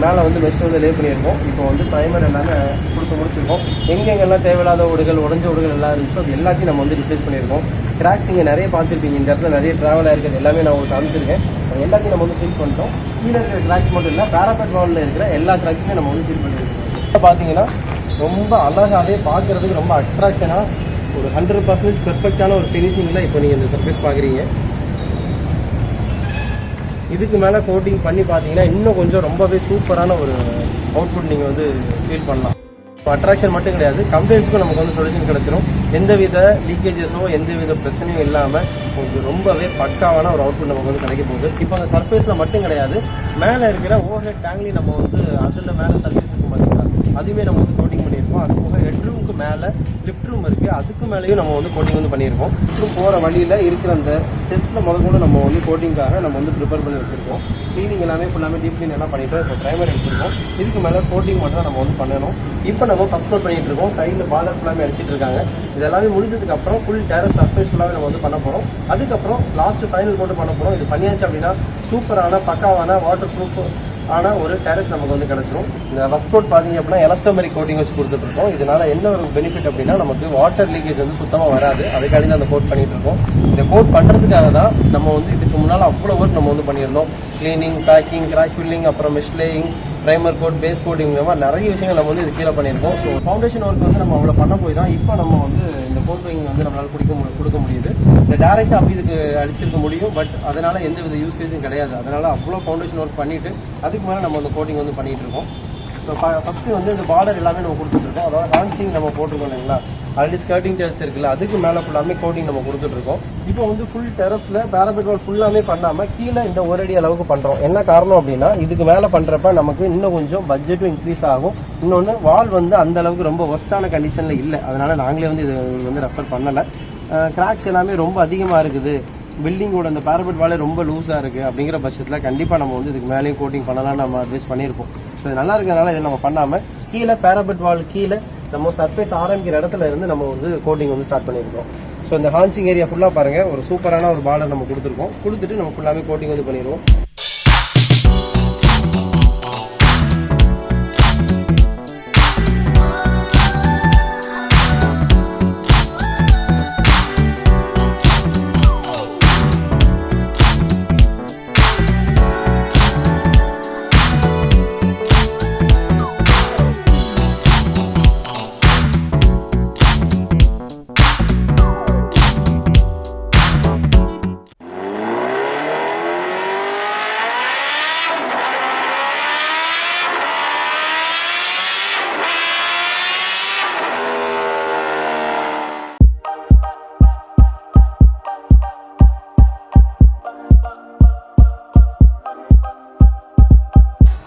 மேலே வந்து மெஷ் வந்து லே பண்ணியிருக்கோம். இப்போ வந்து ப்ரைமர் எல்லாமே கொடுத்து முடிச்சிருக்கோம். எங்கெங்கெல்லாம் தேவையில்லாத ஓடுகள், உடஞ்ச ஓடுகள் எல்லாம் இருந்துச்சோ அது எல்லாத்தையும் நம்ம வந்து ரிப்ளேஸ் பண்ணியிருக்கோம். கிராக்ஸ் இங்கே நிறைய பார்த்துருப்பீங்க, இந்த இடத்துல நிறைய ட்ராவல் ஆகிருக்கிறது எல்லாமே நான் உங்களுக்கு காமிச்சிருக்கேன். அது எல்லாத்தையும் நம்ம வந்து சீல் பண்ணிட்டோம். கீழே இருக்கிற கிராக்ஸ் மட்டும் இல்லை, பேராபெட் வாலில் இருக்கிற எல்லா கிராக்ஸுமே நம்ம வந்து சீல் பண்ணியிருக்கோம். இப்போ பார்த்தீங்கன்னா ரொம்ப அழகாகவே பார்க்குறதுக்கு ரொம்ப அட்ராக்ஷனாக ஒரு 100% பெர்ஃபெக்டான ஒரு ஃபினிஷிங்கில் இப்போ நீங்கள் இந்த சர்ஃபேஸ் பார்க்குறீங்க. இதுக்கு மேலே கோட்டிங் பண்ணி பார்த்தீங்கன்னா இன்னும் கொஞ்சம் ரொம்பவே சூப்பரான ஒரு அவுட்புட் நீங்கள் வந்து ஃபீல் பண்ணலாம். அட்ராக்ஷன் மட்டும் கிடையாது, கம்ப்ளைண்ட்ஸ்க்கும் நமக்கு வந்து சொல்யூஷன் கிடைச்சிடும். எந்தவித லீக்கேஜஸோ எந்தவித பிரச்சனையும் இல்லாமல் உங்களுக்கு ரொம்பவே பக்காவான ஒரு அவுட்புட் நமக்கு வந்து கிடைக்க போகுது. இப்போ அந்த சர்ஃபேஸில் மட்டும் கிடையாது, மேலே இருக்கிற ஓவர்ஹெட் டேங்க்லையும் நம்ம வந்து அதில் மேலே சர்ஃபேஸ் இருக்கும் பார்த்தீங்கன்னா அதுவுமே நம்ம வந்து கோட்டிங் பண்ணியிருக்கோம். அது போக ஹெட்ரூமுக்கு மேலே லிஃப்ட் ரூம் இருக்குது, அதுக்கு மேலேயும் நம்ம வந்து கோட்டிங் வந்து பண்ணியிருக்கோம். லிஃப்ட் போகிற வழியில் இருக்கிற அந்த ஸ்டெப்ஸில் கூட நம்ம வந்து கோட்டிங்காக நம்ம வந்து ப்ரிப்பேர் பண்ணி வச்சுருக்கோம். க்ளீனிங் எல்லாமே ஃபுல்லாமே டீப் க்ளீன் எல்லாம் பண்ணிவிட்டு இப்போ ப்ரைமர் எடுத்துருக்கோம். இதுக்கு மேலே கோட்டிங் மட்டும் தான் நம்ம வந்து பண்ணணும். இப்போ நம்ம ஃபஸ்ட் கோட் பண்ணிட்டு இருக்கோம். சைடில் பாலர் ஃபுல்லாமே அடிச்சிட்டு இருக்காங்க. இதெல்லாமே முடிஞ்சதுக்கு அப்புறம் ஃபுல் டெரஸ் சர்ஃபேஸ் ஃபுல்லாகவே நம்ம வந்து பண்ண போகிறோம். அதுக்கப்புறம் லாஸ்ட் ஃபைனல் கோட் பண்ண போகிறோம். இது பண்ணியாச்சு அப்படின்னா சூப்பரான பக்காவான வாட்டர் ப்ரூஃப் ஆனால் ஒரு டெரஸ் நமக்கு வந்து கிடச்சிரும். இந்த ஃபஸ்ட் கோட் பார்த்தீங்க அப்படின்னா எலாஸ்டோமெரிக் கோட்டிங் வச்சு கொடுத்துட்ருக்கோம். இதனால என்ன ஒரு பெனிஃபிட் அப்படின்னா நமக்கு வாட்டர் லீக்கேஜ் வந்து சுத்தமாக வராது. அதுக்காண்டி தான் அந்த கோட் பண்ணிட்டு இருக்கோம். இந்த கோட் பண்ணுறதுக்காக தான் நம்ம வந்து இதுக்கு முன்னால் அவ்வளோ ஒர்க் நம்ம வந்து பண்ணியிருந்தோம். கிளீனிங், பேக்கிங், கிராக் ஃபில்லிங், அப்புறம் mesh laying, primer coat, base coating, இந்த மாதிரி நிறைய விஷயங்கள் நம்ம வந்து இது கீழே பண்ணியிருக்கோம். ஸோ ஃபவுண்டேஷன் ஒர்க் வந்து நம்ம அவ்வளோ பண்ண போய் தான் இப்போ நம்ம வந்து இந்த கோட்டிங் வந்து நம்மளால் கொடுக்க முடியுது. இந்த டேரெக்டாக அப்படி இதுக்கு அடிச்சிருக்க முடியும், பட் அதனால் எந்த வித யூசேஜும் கிடையாது. அதனால் அவ்வளோ ஃபவுண்டேஷன் ஒர்க் பண்ணிவிட்டு அதுக்கு மேலே நம்ம அந்த கோட்டிங் வந்து பண்ணிகிட்டு இருக்கோம். ஸோ ஃபஸ்ட்டு வந்து இந்த பார்டர் எல்லாமே நம்ம கொடுத்துட்ருக்கோம். அதாவது ஹான்சிங் நம்ம போட்டிருக்கோம் இல்லைங்களா, ஆல்ரெடி ஸ்கர்ட்டிங் டைல்ஸ் இருக்குல்ல, அதுக்கு மேலே ஃபுல்லாமே கோட்டிங் நம்ம கொடுத்துட்ருக்கோம். இப்போ வந்து ஃபுல் டெரஸில் பேராபெட் வால் ஃபுல்லாமே பண்ணாமல் கீழே இந்த ஒரு அடி அளவுக்கு பண்ணுறோம். என்ன காரணம் அப்படின்னா இதுக்கு மேலே பண்ணுறப்ப நமக்கு இன்னும் கொஞ்சம் பட்ஜெட்டும் இன்க்ரீஸ் ஆகும். இன்னொன்று வால் வந்து அந்த அளவுக்கு ரொம்ப ஒஸ்ட்டான கண்டிஷனில் இல்லை, அதனால் நாங்களே வந்து இது வந்து ரெஃபர் பண்ணலை. கிராக்ஸ் எல்லாமே ரொம்ப அதிகமாக இருக்குது, பில்டிங்கோட அந்த பேராபெட் வாலே ரொம்ப லூஸாக இருக்குது அப்படிங்கிற பட்சத்தில் கண்டிப்பாக நம்ம வந்து இதுக்கு மேலேயும் கோட்டிங் பண்ணலாம்னு நம்ம அட்வைஸ் பண்ணியிருக்கோம். ஸோ இது நல்லா இருக்கிறதுனால இதை நம்ம பண்ணாமல் கீழே பேராபெட் வால் கீழே நம்ம சர்ஃபேஸ் ஆரம்பிக்கிற இடத்துல இருந்து நம்ம வந்து கோட்டிங் வந்து ஸ்டார்ட் பண்ணியிருக்கோம். ஸோ இந்த ஹான்சிங் ஏரியா ஃபுல்லாக பாருங்கள், ஒரு சூப்பரான ஒரு பார்டர் நம்ம கொடுத்துட்டு நம்ம ஃபுல்லாகவே கோட்டிங் வந்து பண்ணிடுவோம்.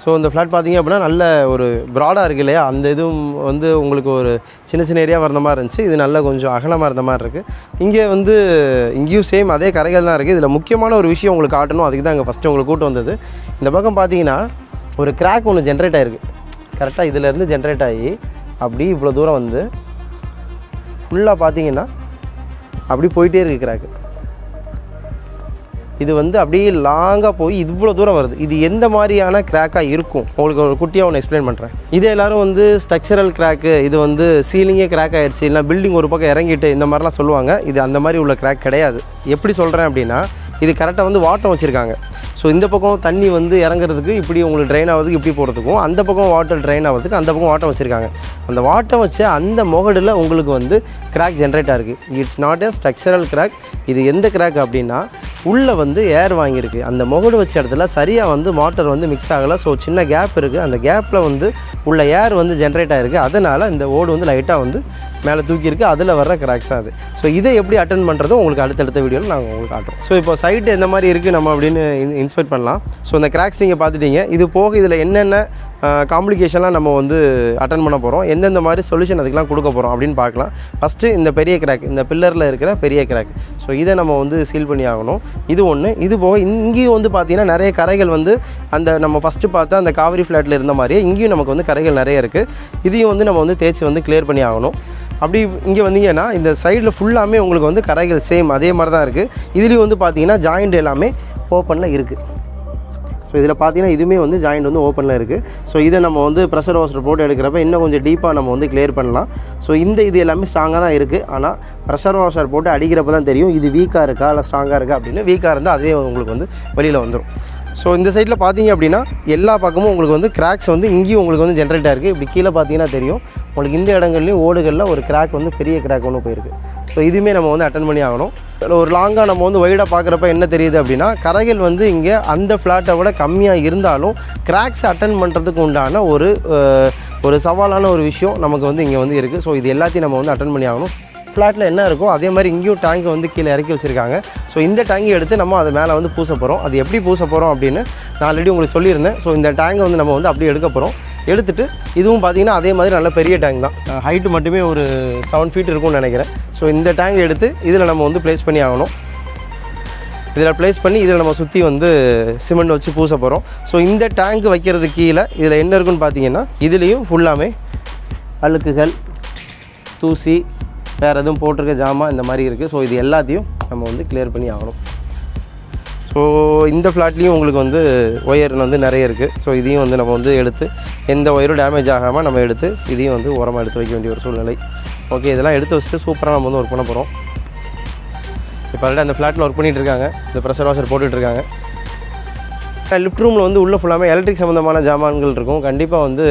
ஸோ இந்த ஃப்ளாட் பார்த்தீங்க அப்படின்னா நல்ல ஒரு ப்ராடாக இருக்குது இல்லையா, அந்த இதுவும் வந்து உங்களுக்கு ஒரு சின்ன ஏரியா வந்த மாதிரி இருந்துச்சு. இது நல்ல கொஞ்சம் அகலமாக இருந்த மாதிரி இருக்குது. இங்கே வந்து இங்கேயும் சேம் அதே கரைகள் தான் இருக்குது. இதில் முக்கியமான ஒரு விஷயம் உங்களுக்கு காட்டணும், அதுக்கு தான் இங்கே ஃபஸ்ட்டு உங்களுக்கு கூட்டு வந்தது. இந்த பக்கம் பார்த்தீங்கன்னா ஒரு கிராக் ஒன்று ஜென்ரேட் ஆகிருக்கு. கரெக்டாக இதிலேருந்து ஜென்ரேட் ஆகி அப்படி இவ்வளோ தூரம் வந்து ஃபுல்லாக பார்த்தீங்கன்னா அப்படி போயிட்டே இருக்குது கிராக்கு. இது வந்து அப்படியே லாங்காக போய் இவ்வளோ தூரம் வருது. இது எந்த மாதிரியான கிராக்காக இருக்கும் உங்களுக்கு ஒரு குட்டியாக ஒன்று எக்ஸ்பிளைன் பண்ணுறேன். இதே எல்லோரும் வந்து ஸ்ட்ரக்சரல் கிராக்கு, இது வந்து சீலிங்கே கிராக் ஆகிடுச்சு, இல்லை பில்டிங் ஒரு பக்கம் இறங்கிட்டு இந்த மாதிரிலாம் சொல்லுவாங்க. இது அந்த மாதிரி உள்ள கிராக் கிடையாது. எப்படி சொல்கிறேன் அப்படின்னா, இது கரெக்டாக வந்து வாட்டம் வச்சுருக்காங்க. ஸோ இந்த பக்கம் தண்ணி வந்து இறங்குறதுக்கு இப்படி உங்களுக்கு ட்ரெயின் ஆகிறதுக்கு இப்படி போகிறதுக்கும், அந்த பக்கம் வாட்டர் ட்ரெயின் ஆகிறதுக்கு அந்த பக்கம் வாட்டம் வச்சுருக்காங்க. அந்த வாட்டம் வச்சு அந்த முகடில் உங்களுக்கு வந்து கிராக் ஜென்ரேட் ஆகிருக்கு. It's not a structural crack. இது எந்த கிராக் அப்படின்னா, உள்ளே வந்து ஏர் வாங்கியிருக்கு. அந்த முகடு வச்ச இடத்துல சரியாக வந்து வாட்டர் வந்து மிக்ஸ் ஆகலை. ஸோ சின்ன கேப் இருக்குது. அந்த கேப்பில் வந்து உள்ள ஏர் வந்து ஜென்ரேட் ஆகிருக்கு. அதனால் இந்த ஓடு வந்து லைட்டாக வந்து மேலே தூக்கியிருக்கு. அதில் வர்ற கிராக்ஸ் தான் அது. ஸோ இதை எப்படி அட்டென்ட் பண்ணுறதும் உங்களுக்கு அடுத்தடுத்த வீடியோவில் நாங்கள் உங்களுக்கு காட்டுறோம். ஸோ இப்போ சைட்டு எந்த மாதிரி இருக்குது நம்ம அப்படின்னு இன்ஸ்பெக்ட் பண்ணலாம். ஸோ இந்த கிராக்ஸ் நீங்கள் பார்த்துட்டீங்க. இது போக இதில் என்னென்ன காம்ப்ளிகேஷன்லாம் நம்ம வந்து அட்டன் பண்ண போகிறோம், எந்தெந்த மாதிரி சொல்யூஷன் அதுக்கெலாம் கொடுக்க போகிறோம் அப்படின்னு பார்க்கலாம். ஃபஸ்ட்டு இந்த பெரிய கிராக், இந்த பில்லரில் இருக்கிற பெரிய கிராக். ஸோ இதை நம்ம வந்து சீல் பண்ணி ஆகணும். இது ஒன்று. இது போக இங்கேயும் வந்து பார்த்திங்கன்னா நிறைய கரைகள் வந்து அந்த நம்ம ஃபஸ்ட்டு பார்த்தா அந்த காவிரி ஃப்ளாட்டில் இருந்த மாதிரியே இங்கேயும் நமக்கு வந்து கரைகள் நிறைய இருக்குது. இதையும் வந்து நம்ம வந்து தேய்ச்சி வந்து கிளியர் பண்ணி ஆகணும். அப்படி இங்கே வந்தீங்கன்னா இந்த சைடில் ஃபுல்லாமே உங்களுக்கு வந்து கரைகள் சேம் அதே மாதிரி தான் இருக்குது. இதுலேயும் வந்து பார்த்திங்கன்னா ஜாயிண்ட் எல்லாமே ஓப்பனில் இருக்குது. ஸோ இதில் பார்த்தீங்கன்னா இதுவுமே வந்து ஜாயிண்ட் வந்து ஓப்பனில் இருக்குது. ஸோ இதை நம்ம வந்து ப்ரெஷர் வாஷர் போட்டு எடுக்கிறப்ப இன்னும் கொஞ்சம் டீப்பாக நம்ம வந்து கிளியர் பண்ணலாம். ஸோ இது எல்லாமே ஸ்ட்ராங்காக தான் இருக்குது. ஆனால் ப்ரெஷர் வாஷர் போட்டு அடிக்கிறப்ப தான் தெரியும் இது வீக்காக இருக்கா இல்லை ஸ்ட்ராங்காக இருக்கா அப்படின்னு. வீக்காக இருந்தால் அதுவே உங்களுக்கு வந்து வெளியில் வந்துடும். ஸோ இந்த சைடில் பார்த்தீங்க அப்படின்னா எல்லா பக்கமும் உங்களுக்கு வந்து கிராக்ஸ் வந்து இங்கேயும் உங்களுக்கு வந்து ஜென்ரேட் ஆகிருக்கு. இப்படி கீழே பார்த்தீங்கன்னா தெரியும் உங்களுக்கு இந்த இடங்கள்லையும் ஓடுகளில் ஒரு கிராக் வந்து பெரிய கிராக் ஒன்று போயிருக்கு. ஸோ இதுவுமே நம்ம வந்து அட்டன் பண்ணி ஆகணும். ஒரு லாங்காக நம்ம வந்து ஒய்டாக பார்க்குறப்ப என்ன தெரியுது அப்படின்னா, கரைகள் வந்து இங்கே அந்த ஃப்ளாட்டை விட கம்மியாக இருந்தாலும் கிராக்ஸ் அட்டன் பண்ணுறதுக்கு உண்டான ஒரு சவாலான ஒரு விஷயம் நமக்கு வந்து இங்கே வந்து இருக்குது. ஸோ இது எல்லாத்தையும் நம்ம வந்து அட்டன் பண்ணி ஆகணும். ஃப்ளாட்டில் என்ன இருக்கோ அதே மாதிரி இங்கேயும் டேங்கை வந்து கீழே இறக்கி வச்சுருக்காங்க. ஸோ இந்த டேங்கை எடுத்து நம்ம அதை மேலே வந்து பூச போகிறோம். அது எப்படி பூச போகிறோம் அப்படின்னு நான் ஆல்ரெடி உங்களுக்கு சொல்லியிருந்தேன். ஸோ இந்த டேங்கை வந்து நம்ம வந்து அப்படியே எடுக்க போகிறோம். எடுத்துகிட்டு இதுவும் பார்த்திங்கன்னா அதே மாதிரி நல்ல பெரிய டேங்க் தான். ஹைட்டு மட்டுமே ஒரு 7 ஃபீட் இருக்கும்னு நினைக்கிறேன். ஸோ இந்த டேங்கை எடுத்து இதில் நம்ம வந்து ப்ளேஸ் பண்ணி ஆகணும். இதில் ப்ளேஸ் பண்ணி இதில் நம்ம சுற்றி வந்து சிமெண்ட் வச்சு பூச போகிறோம். ஸோ இந்த டேங்க் வைக்கிறது கீழே இதில் என்ன இருக்குன்னு பார்த்தீங்கன்னா, இதுலேயும் ஃபுல்லாமே அழுக்குகள், தூசி, வேறு எதுவும் போட்டிருக்க ஜாமான் இந்த மாதிரி இருக்குது. ஸோ இது எல்லாத்தையும் நம்ம வந்து கிளியர் பண்ணி ஆகணும். ஸோ இந்த ஃப்ளாட்லேயும் உங்களுக்கு வந்து ஒயர் வந்து நிறைய இருக்குது. ஸோ இதையும் வந்து நம்ம வந்து எடுத்து எந்த ஒயரும் டேமேஜ் ஆகாமல் நம்ம எடுத்து இதையும் வந்து உரமாக எடுத்து வைக்க வேண்டிய ஒரு சூழ்நிலை. ஓகே, இதெல்லாம் எடுத்து வச்சுட்டு சூப்பராக நம்ம வந்து ஒர்க் பண்ண போகிறோம். இப்போ ஆல்ரெடி அந்த ஃப்ளாட்டில் ஒர்க் பண்ணிகிட்டு இருக்காங்க. இந்த ப்ரெஷர் வாஷர் போட்டுட்ருக்காங்க. லிஃப்ட் ரூமில் வந்து உள்ளே ஃபுல்லாமே எலக்ட்ரிக் சம்மந்தமான ஜாமான்கள் இருக்கும். கண்டிப்பாக வந்து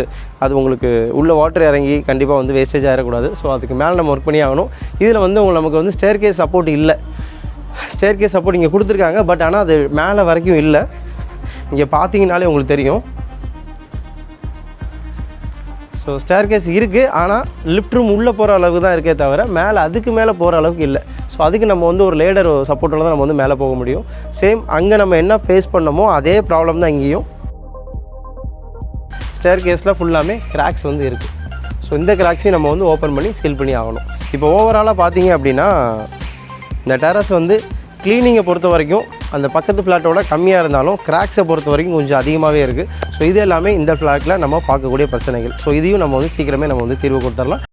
அது உங்களுக்கு உள்ளே வாட்டர் இறங்கி கண்டிப்பாக வந்து வேஸ்டேஜ் ஆகிடக்கூடாது. ஸோ அதுக்கு மேலே நம்ம ஒர்க் பண்ணி ஆகணும். இதில் வந்து நமக்கு வந்து ஸ்டேர் கேஸ் சப்போர்ட் இல்லை. ஸ்டேர் கேஸ் சப்போர்ட் இங்கே கொடுத்துருக்காங்க, பட் ஆனால் அது மேலே வரைக்கும் இல்லை. இங்கே பார்த்தீங்கனாலே உங்களுக்கு தெரியும். ஸோ ஸ்டேர் கேஸ் இருக்குது, ஆனால் லிஃப்ட் ரூம் உள்ளே போகிற அளவுக்கு தான் இருக்கே தவிர மேலே அதுக்கு மேலே போகிற அளவுக்கு இல்லை. ஸோ அதுக்கு நம்ம வந்து ஒரு லேடர் சப்போர்ட்டில் தான் நம்ம வந்து மேலே போக முடியும். சேம் அங்கே நம்ம என்ன ஃபேஸ் பண்ணமோ அதே ப்ராப்ளம் தான் இங்கேயும். ஸ்டேர் கேஸில் ஃபுல்லாமே கிராக்ஸ் வந்து இருக்குது. ஸோ இந்த கிராக்ஸையும் நம்ம வந்து ஓப்பன் பண்ணி சீல் பண்ணி ஆகணும். இப்போ ஓவராலாக பார்த்தீங்க அப்படின்னா இந்த டெரஸ் வந்து க்ளீனிங்கை பொறுத்த வரைக்கும் அந்த பக்கத்து ஃப்ளாட்டோட கம்மியாக இருந்தாலும் கிராக்ஸை பொறுத்த வரைக்கும் கொஞ்சம் அதிகமாகவே இருக்குது. ஸோ இது எல்லாமே இந்த ஃப்ளாட்டில் நம்ம பார்க்கக்கூடிய பிரச்சனைகள். ஸோ இதையும் நம்ம வந்து சீக்கிரமே நம்ம வந்து தீர்வு கொடுத்துடலாம்.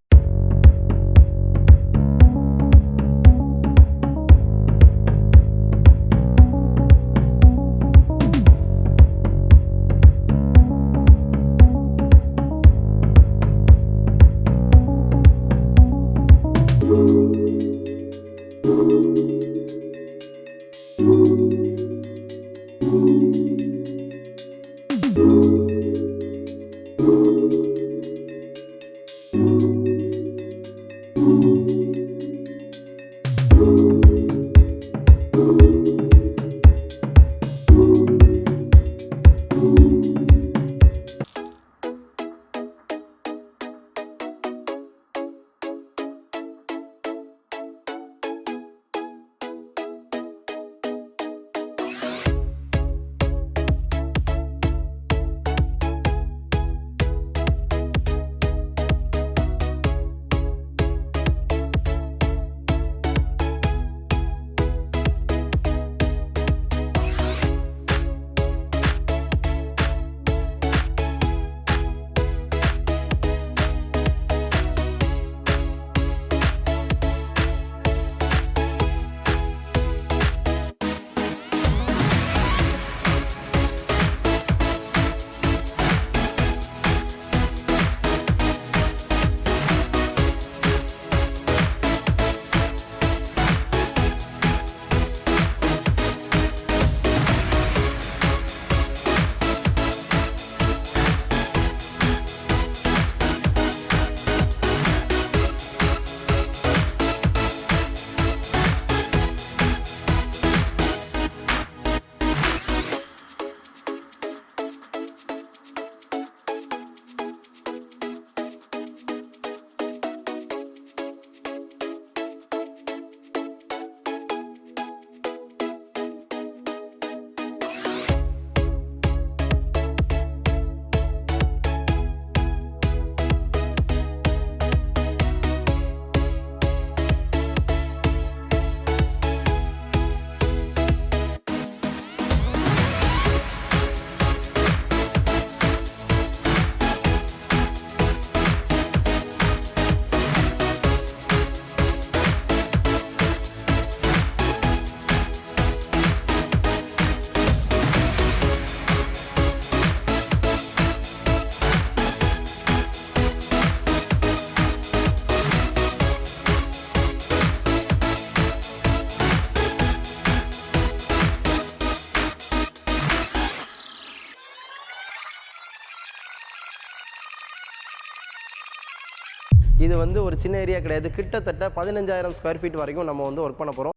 இது வந்து ஒரு சின்ன ஏரியா கிடையாது, கிட்டத்தட்ட 15,000 ஸ்கொயர் ஃபீட் வரைக்கும் நம்ம வந்து ஒர்க் பண்ண போகிறோம்.